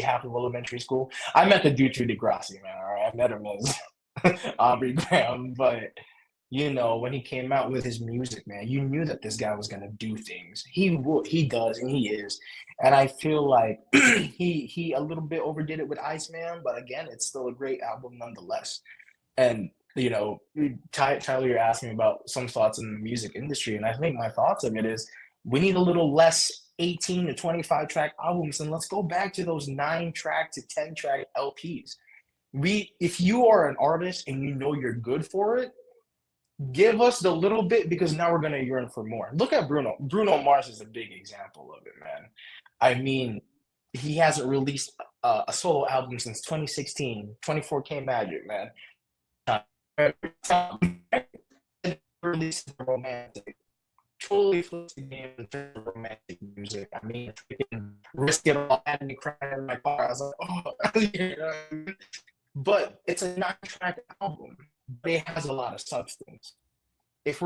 half of elementary school. I met the dude through Degrassi, man. All right, I met him as Aubrey Graham, but you know, when he came out with his music, man, you knew that this guy was gonna do things. He does, and he is. And I feel like he a little bit overdid it with Iceman, but again, it's still a great album nonetheless. And you know, Tyler, you're asking about some thoughts in the music industry, and I think my thoughts of it is we need a little less 18 to 25 track albums, and let's go back to those 9 track to 10 track LPs. If you are an artist and you know you're good for it, give us the little bit, because now we're gonna yearn for more. Look at Bruno. Bruno Mars is a big example of it, man. I mean, he hasn't released a solo album since 2016, 24K Magic, man. Every time releases romantic, totally flips the game in terms of romantic music. I mean, freaking Risk It All had me crying in my car. I was like, oh, you know what I mean? But it's a 9 track album, but it has a lot of substance. If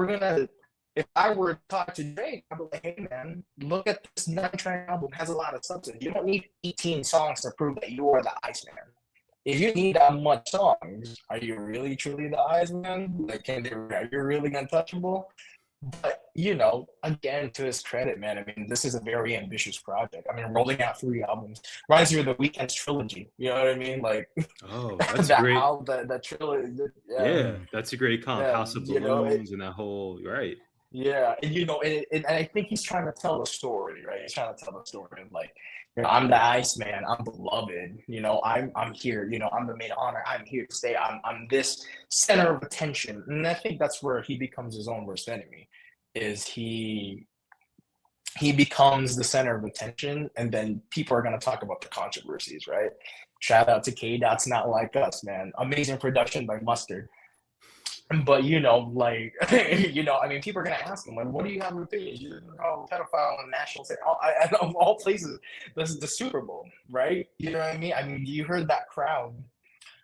I were to talk to Drake, I'd be like, hey man, look at this 9 track album. It has a lot of substance. You don't need 18 songs to prove that you are the Iceman. If you need that much songs, are you really truly the Iceman? Like, are you really untouchable? But you know, again, to his credit, man, I mean, this is a very ambitious project. I mean, rolling out 3 albums reminds me of the Weeknd's trilogy. You know what I mean? Like, Oh, that's great. that trilogy. Yeah, that's a great comp. Yeah, House of you know, Balloons and that whole right. yeah, and you know, and I think he's trying to tell a story, right? He's trying to tell a story of like, you know, I'm the Iceman, I'm beloved, you know, I'm here, you know, I'm the main honor, I'm here to stay, I'm this center of attention. And I think that's where he becomes his own worst enemy, is he becomes the center of attention, and then people are gonna talk about the controversies, right? Shout out to K Dot's Not Like Us, man. Amazing production by Mustard. But you know, like, you know, I mean, people are gonna ask him, like, what do you have with opinions? You're pedophile on national stage. Of all places, this is the Super Bowl, right? You know what I mean? I mean, you heard that crowd.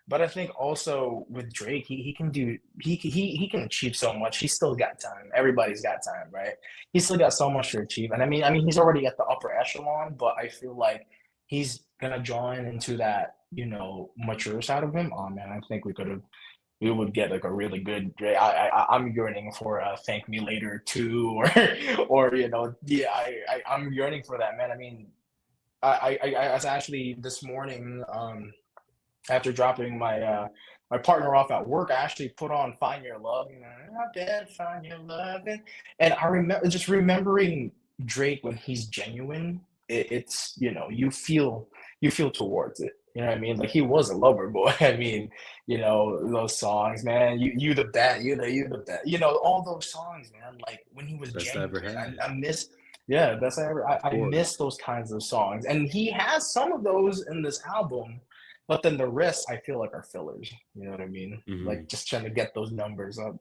But I think also with Drake, he can achieve so much. He's still got time. Everybody's got time, right? He's still got so much to achieve. And I mean, he's already at the upper echelon, but I feel like he's gonna draw into that, you know, mature side of him. Oh man, I think we would get like a really good. I'm yearning for "Thank Me Later" 2, or you know, yeah, I'm yearning for that, man. I mean, I was actually this morning, after dropping my partner off at work, I actually put on "Find Your Love." You know, not dead, find your love, and I remember just remembering Drake when he's genuine. It's, you know, you feel towards it. You know what I mean? Like, he was a lover boy. I mean, you know, those songs, man. You the bet, you the bet. You know, all those songs, man. Like, when he was Best I ever genuine, had. I miss. Yeah, best I ever. I miss those kinds of songs, and he has some of those in this album. But then the rest, I feel like, are fillers. You know what I mean? Mm-hmm. Like, just trying to get those numbers up.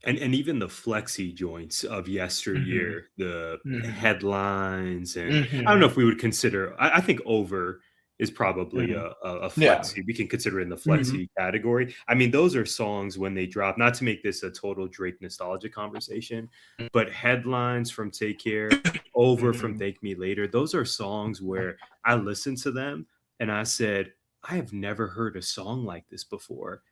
And even the flexi joints of yesteryear, the headlines, and I don't know if we would consider. I think Over is probably a flexi. Yeah. We can consider it in the flexi category. I mean, those are songs when they drop. Not to make this a total Drake nostalgia conversation, but headlines from Take Care, Over from Thank Me Later. Those are songs where I listened to them and I said, I have never heard a song like this before.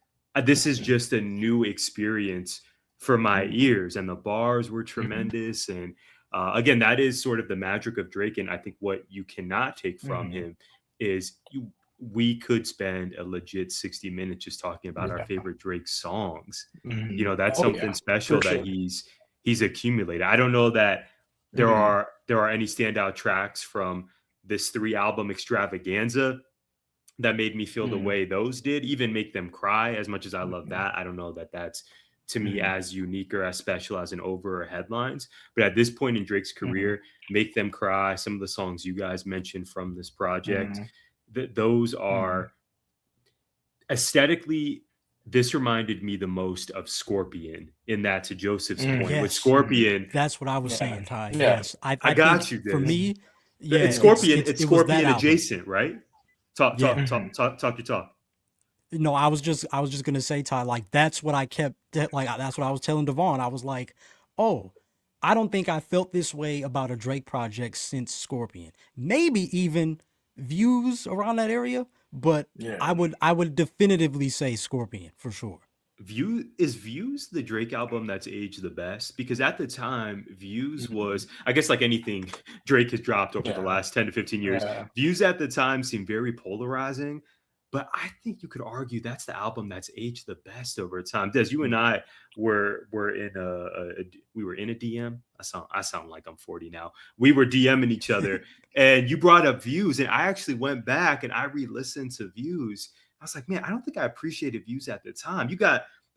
This is just a new experience for my ears, and the bars were tremendous. And again, that is sort of the magic of Drake. And I think what you cannot take from him is we could spend a legit 60 minutes just talking about our favorite Drake songs. You know, that's something special that he's accumulated. I don't know that there are any standout tracks from this 3-album extravaganza that made me feel the way those did, even make them cry. As much as I love that, I don't know that that's, to me, as unique or as special as an Over or Headlines. But at this point in Drake's career, Make Them Cry, some of the songs you guys mentioned from this project, those are aesthetically, this reminded me the most of Scorpion, in that, to Joseph's point, with Yes, Scorpion. that's what I was Yeah. saying, Ty. Yeah. Yes, I I think got you, for Diz. me, yeah, It's Scorpion. it's It's it was that Scorpion album. adjacent, right? Talk, Yeah. talk, talk, talk, talk your talk. No, I was just gonna say, Ty, like that's what I kept like that's what I was telling Devon. I was like, oh, I don't think I felt this way about a Drake project since Scorpion. Maybe even Views around that area, but Yeah. I would definitively say Scorpion for sure. Views the Drake album that's aged the best? Because at the time, Views was, I guess, like anything Drake has dropped over the Yeah. last 10 to 15 years, Yeah. Views at the time seemed very polarizing. But I think you could argue that's the album that's aged the best over time. Des, you and I were in we were in a DM. I sound like I'm 40 now. We were DMing each other, and you brought up Views, and I actually went back and I re-listened to Views. I was like, man, I don't think I appreciated Views at the time.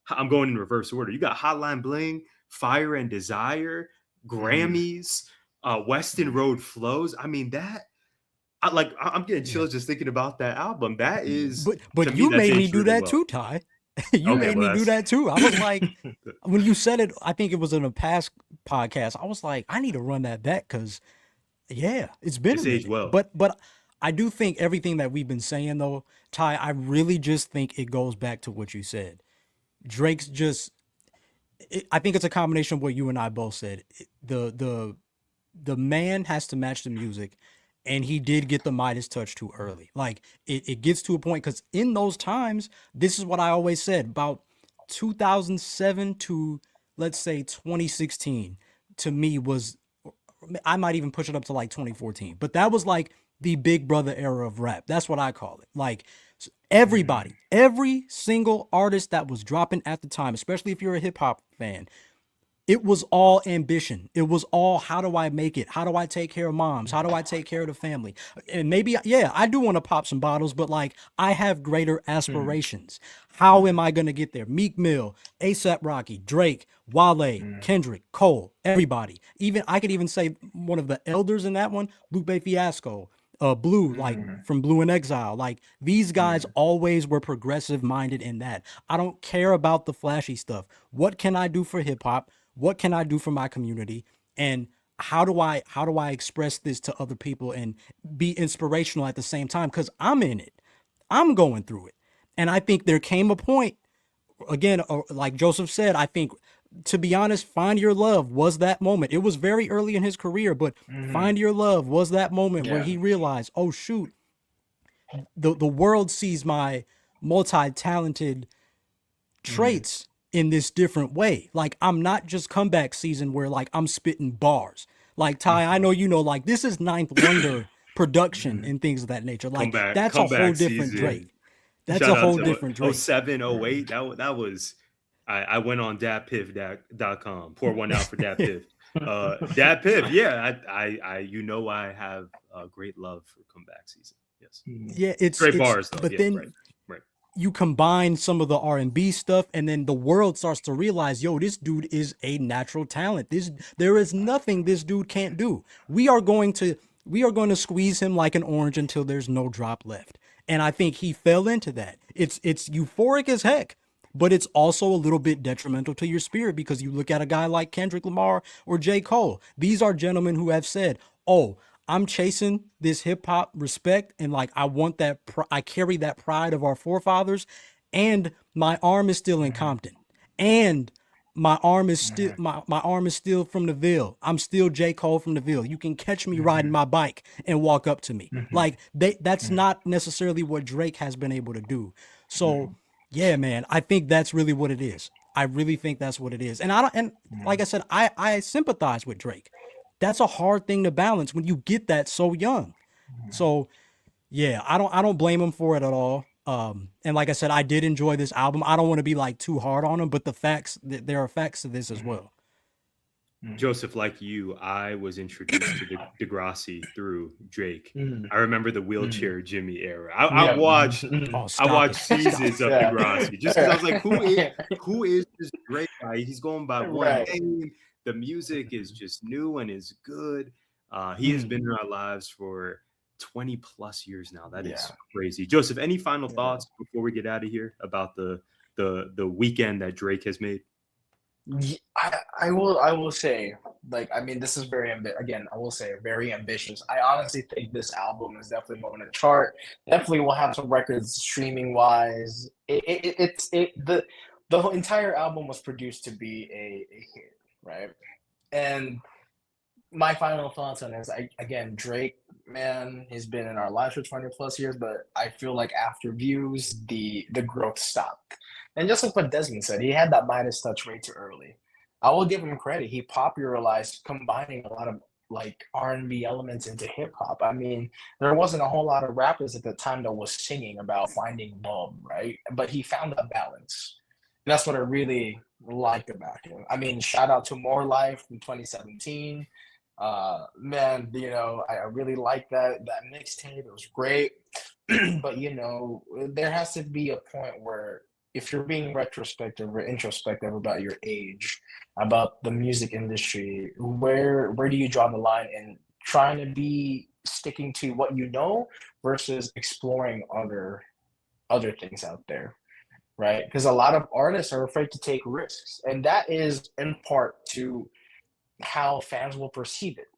I'm going in reverse order. You got Hotline Bling, Fire and Desire, Grammys, Weston Road Flows. I mean, I'm getting chills just thinking about that album. That is, But to me, you that's made me aged do really that well. too, Ty. You Okay, made well, me do that too. I was like, when you said it, I think it was in a past podcast. I was like, I need to run that back because, yeah, it's been It's a aged minute. well. But I do think everything that we've been saying though, Ty, I really just think it goes back to what you said. Drake's just, I think it's a combination of what you and I both said. The man has to match the music, and he did get the Midas touch too early. Like it gets to a point because in those times, this is what I always said about 2007 to let's say 2016 to me was, I might even push it up to like 2014, but that was like the Big Brother era of rap. That's what I call it. Like everybody, every single artist that was dropping at the time, especially if you're a hip hop fan, it was all ambition. It was all, how do I make it? How do I take care of moms? How do I take care of the family? And maybe, yeah, I do want to pop some bottles, but like I have greater aspirations. How am I going to get there? Meek Mill, ASAP Rocky, Drake, Wale, Kendrick, Cole, everybody. Even I could even say one of the elders in that one, Lupe Fiasco, Blue, like from Blue in Exile. Like these guys always were progressive minded in that. I don't care about the flashy stuff. What can I do for hip hop? What can I do for my community? And how do I express this to other people and be inspirational at the same time? Because I'm in it. I'm going through it. And I think there came a point, again, like Joseph said, I think, to be honest, Find Your Love was that moment. It was very early in his career, but Find Your Love was that moment where he realized, oh shoot, the world sees my multi-talented traits in this different way. Like I'm not just comeback season where like I'm spitting bars. Like Ty, I know you know, like this is Ninth Wonder production and things of that nature. Like that's a whole Comeback different season. Drake. That's Shout a out whole to different Drake. 07, 08. That was, I went on dadpiff.com. Pour one out for Dad Piff. Dad Piff, yeah. I have a great love for comeback season. Yes. Yeah, it's Great bars though. But Yeah, then right. you combine some of the R&B stuff, and then the world starts to realize, yo, this dude is a natural talent. There is nothing this dude can't do. We are going to squeeze him like an orange until there's no drop left. And I think he fell into that. It's euphoric as heck, but it's also a little bit detrimental to your spirit because you look at a guy like Kendrick Lamar or J. Cole. These are gentlemen who have said, oh, I'm chasing this hip hop respect, and like I want that. I carry that pride of our forefathers, and my arm is still in Compton, and my arm is still my arm is still from the Ville. I'm still J. Cole from the Ville. You can catch me riding my bike and walk up to me. Like that's not necessarily what Drake has been able to do. So yeah, man, I think that's really what it is. I really think that's what it is. And like I said, I sympathize with Drake. That's a hard thing to balance when you get that so young. So yeah, I don't blame him for it at all. And like I said, I did enjoy this album. I don't want to be like too hard on him, but there are facts to this as well. Joseph, like you, I was introduced to Degrassi through Drake. I remember the wheelchair Jimmy era. I watched seasons of Degrassi just because I was like, who is this Drake guy? He's going by one name. The music is just new and is good. He has been in our lives for 20 plus years now. That is crazy. Joseph, any final thoughts before we get out of here about the the weekend that Drake has made? I will say, like, I mean, this is again, I will say very ambitious. I honestly think this album is definitely going to chart. Definitely will have some records streaming wise. The whole entire album was produced to be a hit, right? And my final thoughts on this, again, Drake, man, he's been in our lives for 20 plus years, but I feel like after Views, the growth stopped. And just like what Desmond said, he had that Midas touch way too early. I will give him credit. He popularized combining a lot of like R&B elements into hip hop. I mean, there wasn't a whole lot of rappers at the time that was singing about finding love, right? But he found that balance. And that's what I really liked about him. I mean, shout out to More Life in 2017. Man, I really like that mixtape. It was great. But there has to be a point where if you're being retrospective or introspective about your age, about the music industry, where do you draw the line in trying to be sticking to what you know versus exploring other things out there, right? Because a lot of artists are afraid to take risks, and that is in part to how fans will perceive it.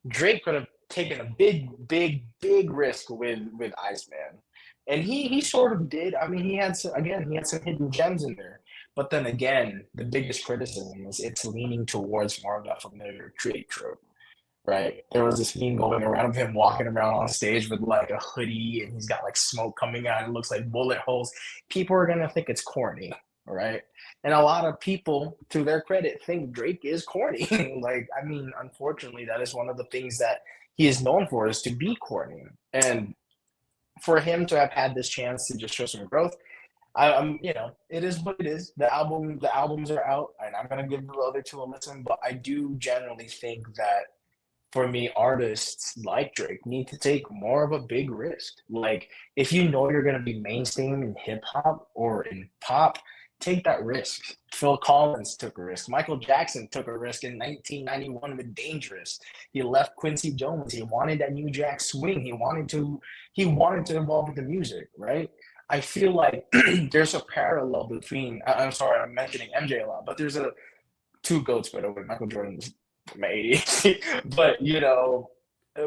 Drake could have taken a big risk with Iceman, and he sort of did. I mean, he had some hidden gems in there. But then again, the biggest criticism is it's leaning towards more of that familiar Drake trope, right? There was this meme going around of him walking around on stage with like a hoodie, and he's got like smoke coming out. It looks like bullet holes. People are gonna think it's corny, right? And a lot of people, to their credit, think Drake is corny. Like, I mean, unfortunately, that is one of the things that he is known for, is to be corny. And for him to have had this chance to just show some growth, I'm, it is what it is. The albums are out, and I'm gonna give the other two a listen. But I do generally think that for me, artists like Drake need to take more of a big risk. Like, if you know you're gonna be mainstream in hip hop or in pop, take that risk. Phil Collins took a risk. Michael Jackson took a risk in 1991 with Dangerous. He left Quincy Jones. He wanted that New Jack Swing. He wanted to evolve with the music, right? I feel like there's a parallel between. I'm sorry, I'm mentioning MJ a lot, but there's two goats, by the way. Michael Jordan's my ADHD, but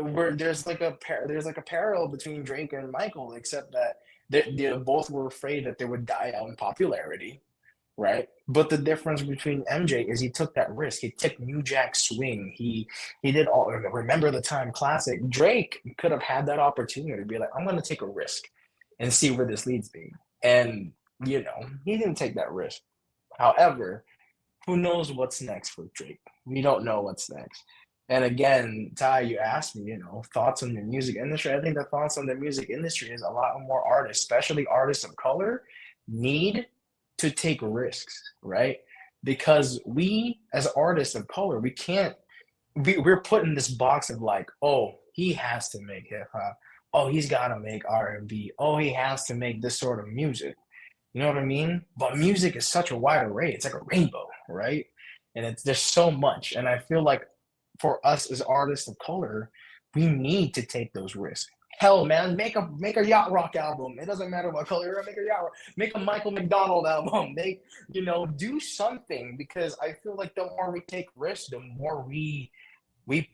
where there's like a parallel between Drake and Michael, except that they both were afraid that they would die out in popularity, right? But the difference between MJ is he took that risk. He took New Jack Swing. He did all Remember the Time classic. Drake could have had that opportunity to be like, I'm going to take a risk and see where this leads me. And he didn't take that risk. However, who knows what's next for Drake? We don't know what's next. And again, Ty, you asked me, thoughts on the music industry. I think the thoughts on the music industry is a lot more artists, especially artists of color, need to take risks, right? Because we, as artists of color, we're put in this box of like, oh, he has to make hip hop. Oh, he's got to make R&B. Oh, he has to make this sort of music. You know what I mean? But music is such a wide array. It's like a rainbow, right? And there's so much. And I feel like for us as artists of color, we need to take those risks. Hell, man, make a yacht rock album. It doesn't matter what color. Make a yacht rock. Make a Michael McDonald album. Do something, because I feel like the more we take risks, the more we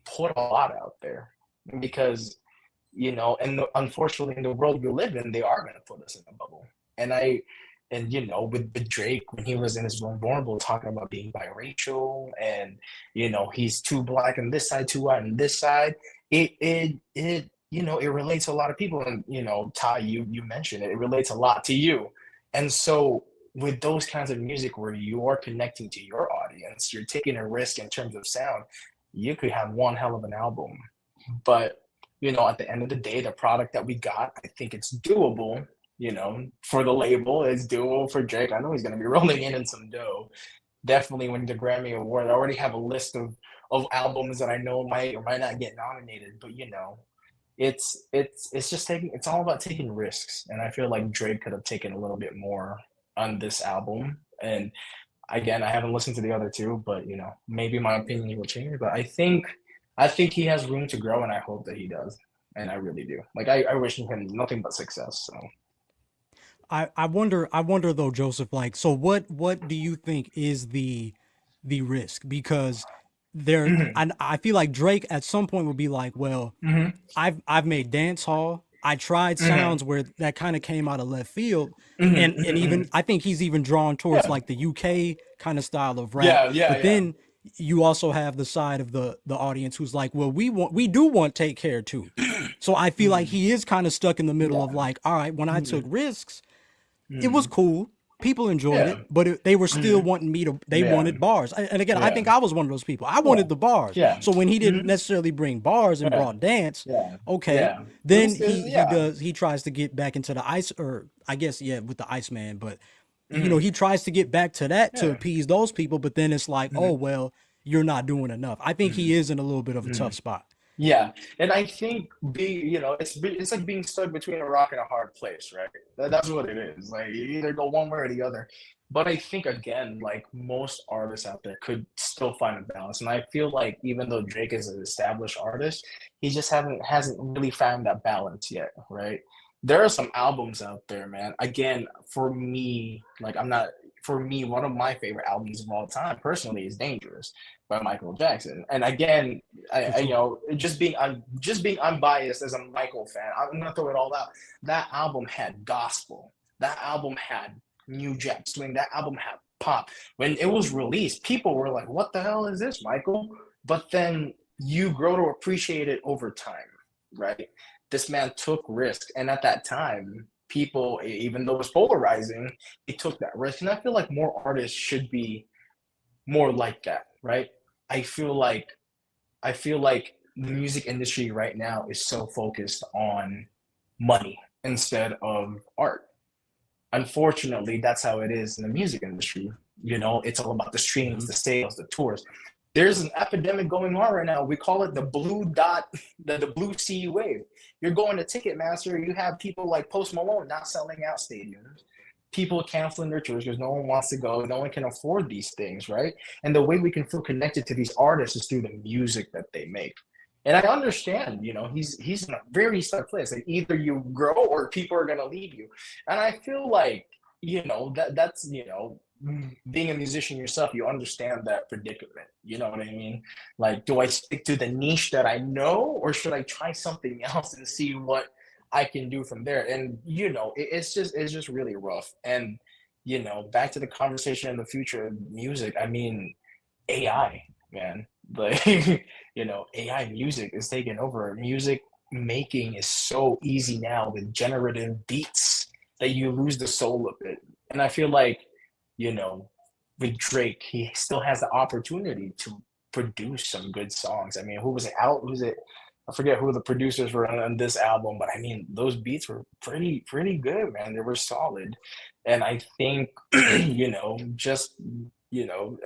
put a lot out there. Because unfortunately, in the world we live in, they are going to put us in a bubble. With Drake, when he was in his vulnerable, talking about being biracial, and he's too black on this side, too white on this side, it relates to a lot of people. And Ty, you mentioned it relates a lot to you. And so with those kinds of music where you are connecting to your audience, you're taking a risk in terms of sound, you could have one hell of an album. But at the end of the day, the product that we got, I think it's doable. For the label, it's doable for Drake. I know he's going to be rolling in some dough. Definitely win the Grammy Award. I already have a list of albums that I know might or might not get nominated. But it's all about taking risks. And I feel like Drake could have taken a little bit more on this album. And again, I haven't listened to the other two, but maybe my opinion will change. But I think he has room to grow, and I hope that he does. And I really do. Like, I wish him nothing but success. So. I wonder though, Joseph, like, so what do you think is the risk? Because there, Mhm, I feel like Drake at some point would be like, well, mhm, I've made dance hall. I tried mhm, sounds where that kind of came out of left field. mhm, And mhm, even mhm. I think he's even drawn towards Yeah, like the UK kind of style of rap. yeah, yeah, But yeah. then you also have the side of the audience who's like, well, we do want Take Care too. So I feel like Mhm, he is kind of stuck in the middle of yeah. like, all right, when I took Mhm, risks, it was mhm. cool. People enjoyed Yeah. it, but they were still Mhm. wanting me to. They Yeah. wanted bars, and again, I Yeah. think I was one of those people. I Yeah. wanted the bars. Yeah. So when he didn't Mhm. necessarily bring bars and Yeah. brought dance, Yeah. okay, Yeah. then Yeah. he tries to get back into the ice, or I guess yeah, with the Iceman, but Mhm. he tries to get back to that to Yeah. appease those people, but then it's like, oh Mhm. well, you're not doing enough. I think he Mhm. is in a little bit of a tough Mhm. spot. Yeah, and I think it's like being stuck between a rock and a hard place, right? That's what it is. Like you either go one way or the other. But I think again, like most artists out there could still find a balance. And I feel like even though Drake is an established artist, he just hasn't really found that balance yet, right? There are some albums out there, man. Again, for me, like I'm not for me, one of my favorite albums of all time personally is Dangerous by Michael Jackson. And again, For you sure. know, just being unbiased as a Michael fan, I'm gonna throw it all out. That album had gospel. That album had New Jack Swing. That album had pop. When it was released, people were like, "What the hell is this, Michael?" But then you grow to appreciate it over time, right? This man took risk, and at that time, people, even though it was polarizing, he took that risk. And I feel like more artists should be more like that, right? I feel like I feel like the music industry right now is so focused on money instead of art. Unfortunately, that's how it is in the music industry. You know, it's all about the streams, Mhm. the sales, the tours. There's an epidemic going on right now. We call it the blue dot, the blue sea wave. You're going to Ticketmaster, you have people like Post Malone not selling out stadiums, people canceling their tours because no one wants to go, no one can afford these things, right? And the way we can feel connected to these artists is through the music that they make. And I understand, you know, he's in a very stuck place. Like either you grow or people are gonna leave you. And I feel like, you know, that's being a musician yourself, you understand that predicament. You know what I mean? Like, do I stick to the niche that I know, or should I try something else and see what I can do from there? And you know, it's just really rough. And you know, back to the conversation in the future of music. I mean, AI, man. Like, you know, AI music is taking over. Music making is so easy now with generative beats that you lose the soul of it. And I feel like, you know, with Drake, he still has the opportunity to produce some good songs. I mean, who was it out? Who was it? I forget who the producers were on this album, but I mean, those beats were pretty good, man. They were solid. And I think, you know, just, you know,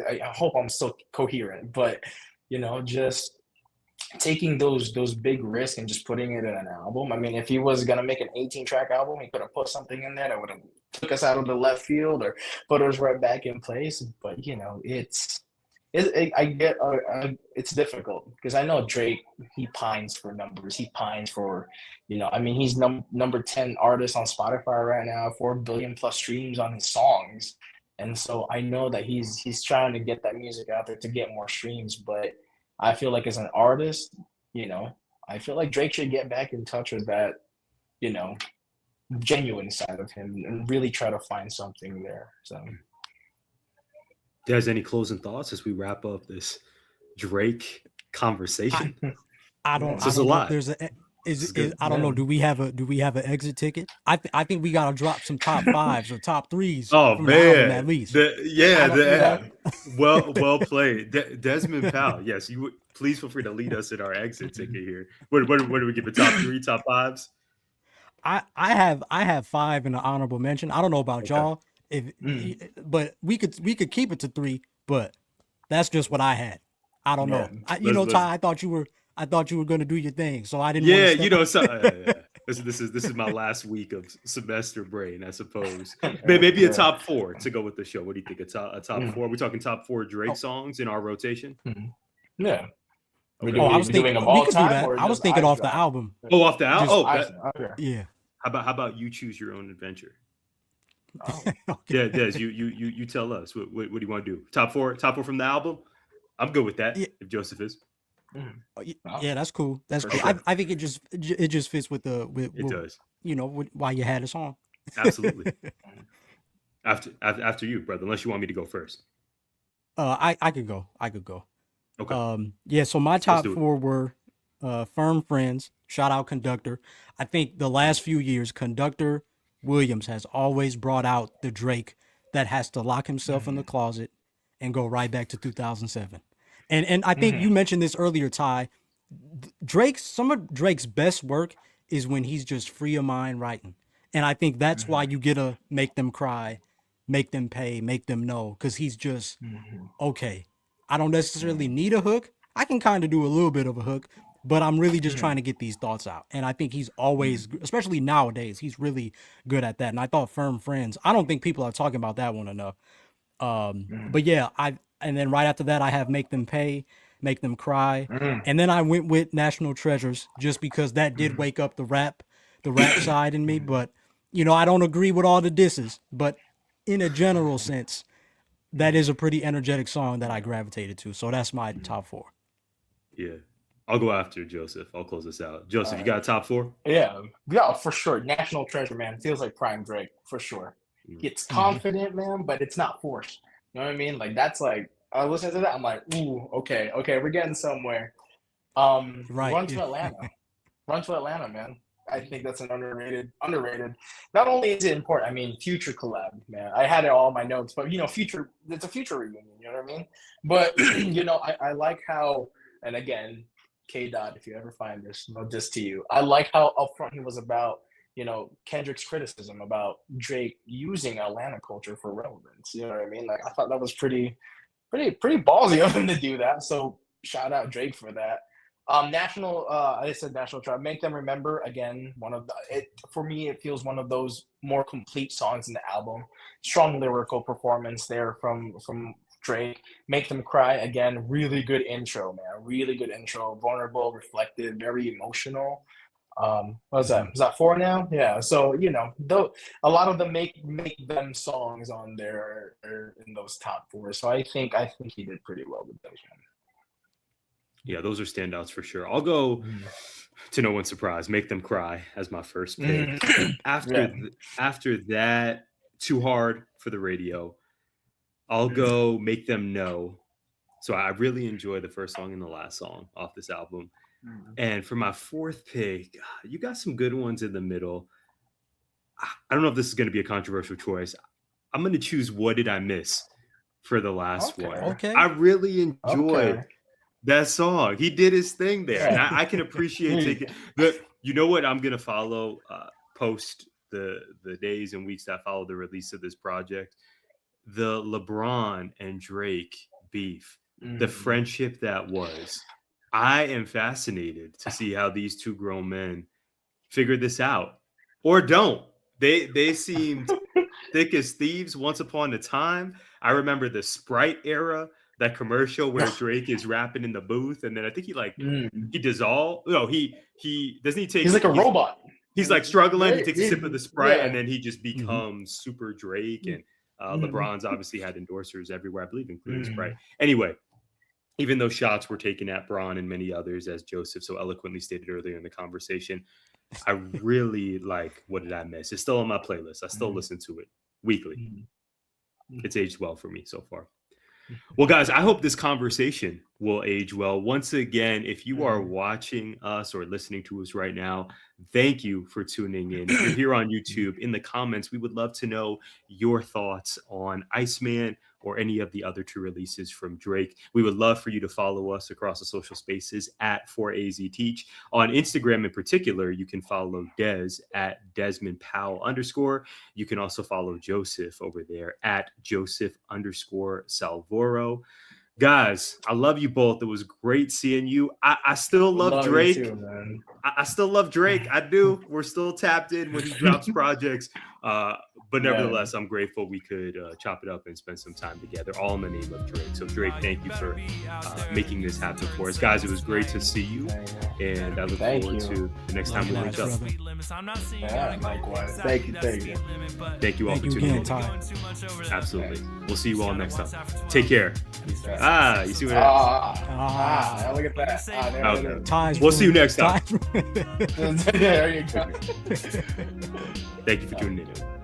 I hope I'm still coherent, but you know, just taking those big risks and just putting it in an album. I mean, if he was gonna make an 18 track album, he could have put something in there that would have took us out of the left field or put us right back in place. But you know, I get it's difficult because I know Drake. He pines for numbers. He pines for, you know. I mean, he's number 10 artist on Spotify right now. 4 billion plus streams on his songs, and so I know that he's trying to get that music out there to get more streams. But I feel like as an artist, you know, I feel like Drake should get back in touch with that, you know, genuine side of him and really try to find something there. So. Des, any closing thoughts as we wrap up this Drake I conversation? I Yeah. don't This I is a don't know if lot. there's a This is is good. I don't know. Yeah. Do we have an exit ticket? I think we gotta drop some top fives or top threes Oh from the album at man, least. I don't, Yeah. well played, Desmond Powell. Yes, please feel free to lead us in our exit ticket here. What do we give? A top three, top fives? I have five in the honorable mention. I don't know about Okay. y'all, if Mm. but we could keep it to three, but that's just what I had. I don't Yeah. know. Let's Ty, I thought you were gonna do your thing, so I didn't want to yeah, step. so this is my last week of semester brain, I suppose. Maybe a Yeah. top four to go with the show. What do you think? A top Mm. four? We talking top four Drake Oh, songs in our rotation? Mm. Yeah. Okay. I was We doing thinking of we all could do time that. or I was just thinking Ice off the Drop? album. Oh, off the out. Just Oh, Ice. that. Okay. Yeah. How about you choose your own adventure? Oh. Okay. Des, you tell us what do you want to do? Top four from the album. I'm good with that. Yeah. If Joseph is, Oh, Yeah, that's cool. That's for cool. sure. I think it just fits with it does with why you had a song. absolutely. After you, brother. Unless you want me to go first. I could go. I could go. Okay, Yeah, so my let's top do it. four were Firm Friends, shout out Conductor. I think the last few years, Conductor Williams has always brought out the Drake that has to lock himself in the closet and go right back to 2007. And I think you mentioned this earlier, Ty. Some of Drake's best work is when he's just free of mind writing. And I think that's why you get to make them cry, make them pay, make them know, because he's just okay. I don't necessarily need a hook. I can kind of do a little bit of a hook, but I'm really just trying to get these thoughts out. And I think he's always, especially nowadays, he's really good at that. And I thought Firm Friends, I don't think people are talking about that one enough. But yeah, and then right after that, I have Make Them Pay, Make Them Cry. And then I went with National Treasures just because that did wake up the rap side in me. But, I don't agree with all the disses, but in a general sense, that is a pretty energetic song that I gravitated to. So that's my top four. Yeah, I'll go after Joseph. I'll close this out. Joseph, you got a top four? Yeah, for sure. National Treasure, man. Feels like prime Drake, for sure. It's confident, man, but it's not forced. You know what I mean? Like, that's like, I listen to that, I'm like, ooh, okay, we're getting somewhere. Right. Run to Atlanta. Run to Atlanta, man. I think that's an underrated. Not only is it important, I mean, Future collab, man. I had it all in my notes, but Future, it's a Future reunion, you know what I mean? But I like how, and again, K Dot, if you ever find this, no diss to you. I like how upfront he was about, Kendrick's criticism about Drake using Atlanta culture for relevance. You know what I mean? Like, I thought that was pretty ballsy of him to do that. So shout out Drake for that. I said National Tribe. Make Them Remember, again, for me, it feels one of those more complete songs in the album. Strong lyrical performance there from Drake. Make Them Cry, again, really good intro, man. Really good intro. Vulnerable, reflective, very emotional. What was that? Is that four now? Yeah. So, a lot of the make them songs on there are in those top four. So I think he did pretty well with those, man. Yeah, those are standouts for sure. I'll go to no one's surprise, Make Them Cry as my first pick. After that, Too Hard for the Radio. I'll go Make Them Know. So I really enjoy the first song and the last song off this album. And for my fourth pick, you got some good ones in the middle. I don't know if this is going to be a controversial choice. I'm going to choose What Did I Miss for the last one. Okay. I really enjoyed that song. He did his thing there. And I can appreciate taking you know what I'm going to follow post the days and weeks that follow the release of this project. The LeBron and Drake beef, the friendship that was. I am fascinated to see how these two grown men figure this out or don't. They seemed thick as thieves once upon a time. I remember the Sprite era, that commercial where Drake is rapping in the booth, and then I think he dissolved. No, he doesn't he take. He's like a robot. He's like struggling. He takes a sip of the Sprite, and then he just becomes Super Drake. And LeBron's obviously had endorsers everywhere, I believe, including Sprite. Anyway. Even though shots were taken at Bron and many others, as Joseph so eloquently stated earlier in the conversation, I really like What Did I Miss? It's still on my playlist. I still listen to it weekly. It's aged well for me so far. Well, guys, I hope this conversation will age well. Once again, if you are watching us or listening to us right now, thank you for tuning in. If you're here on YouTube, in the comments, we would love to know your thoughts on Iceman or any of the other two releases from Drake. We would love for you to follow us across the social spaces at 4AZTeach. On Instagram in particular, you can follow Des at Desmond Powell _. You can also follow Joseph over there at Joseph _Salvoro. Guys, I love you both. It was great seeing you. I still love Drake. You too, man. I still love Drake. I do. We're still tapped in when he drops projects. But Man. nevertheless, I'm grateful we could chop it up and spend some time together, all in the name of Drake. So Drake, thank you for making this happen for us. Guys, it was great to see you, and I look Thank forward you. to the next time we link up. Yeah, likewise. Thank you. Thank you all Thank for you tuning again, in. Ty. Absolutely. We'll see you all next time. Take care. You see what I Look at that. There Okay. it is. Ty's We'll see you next time. Ty- There you go. Thank you for tuning in.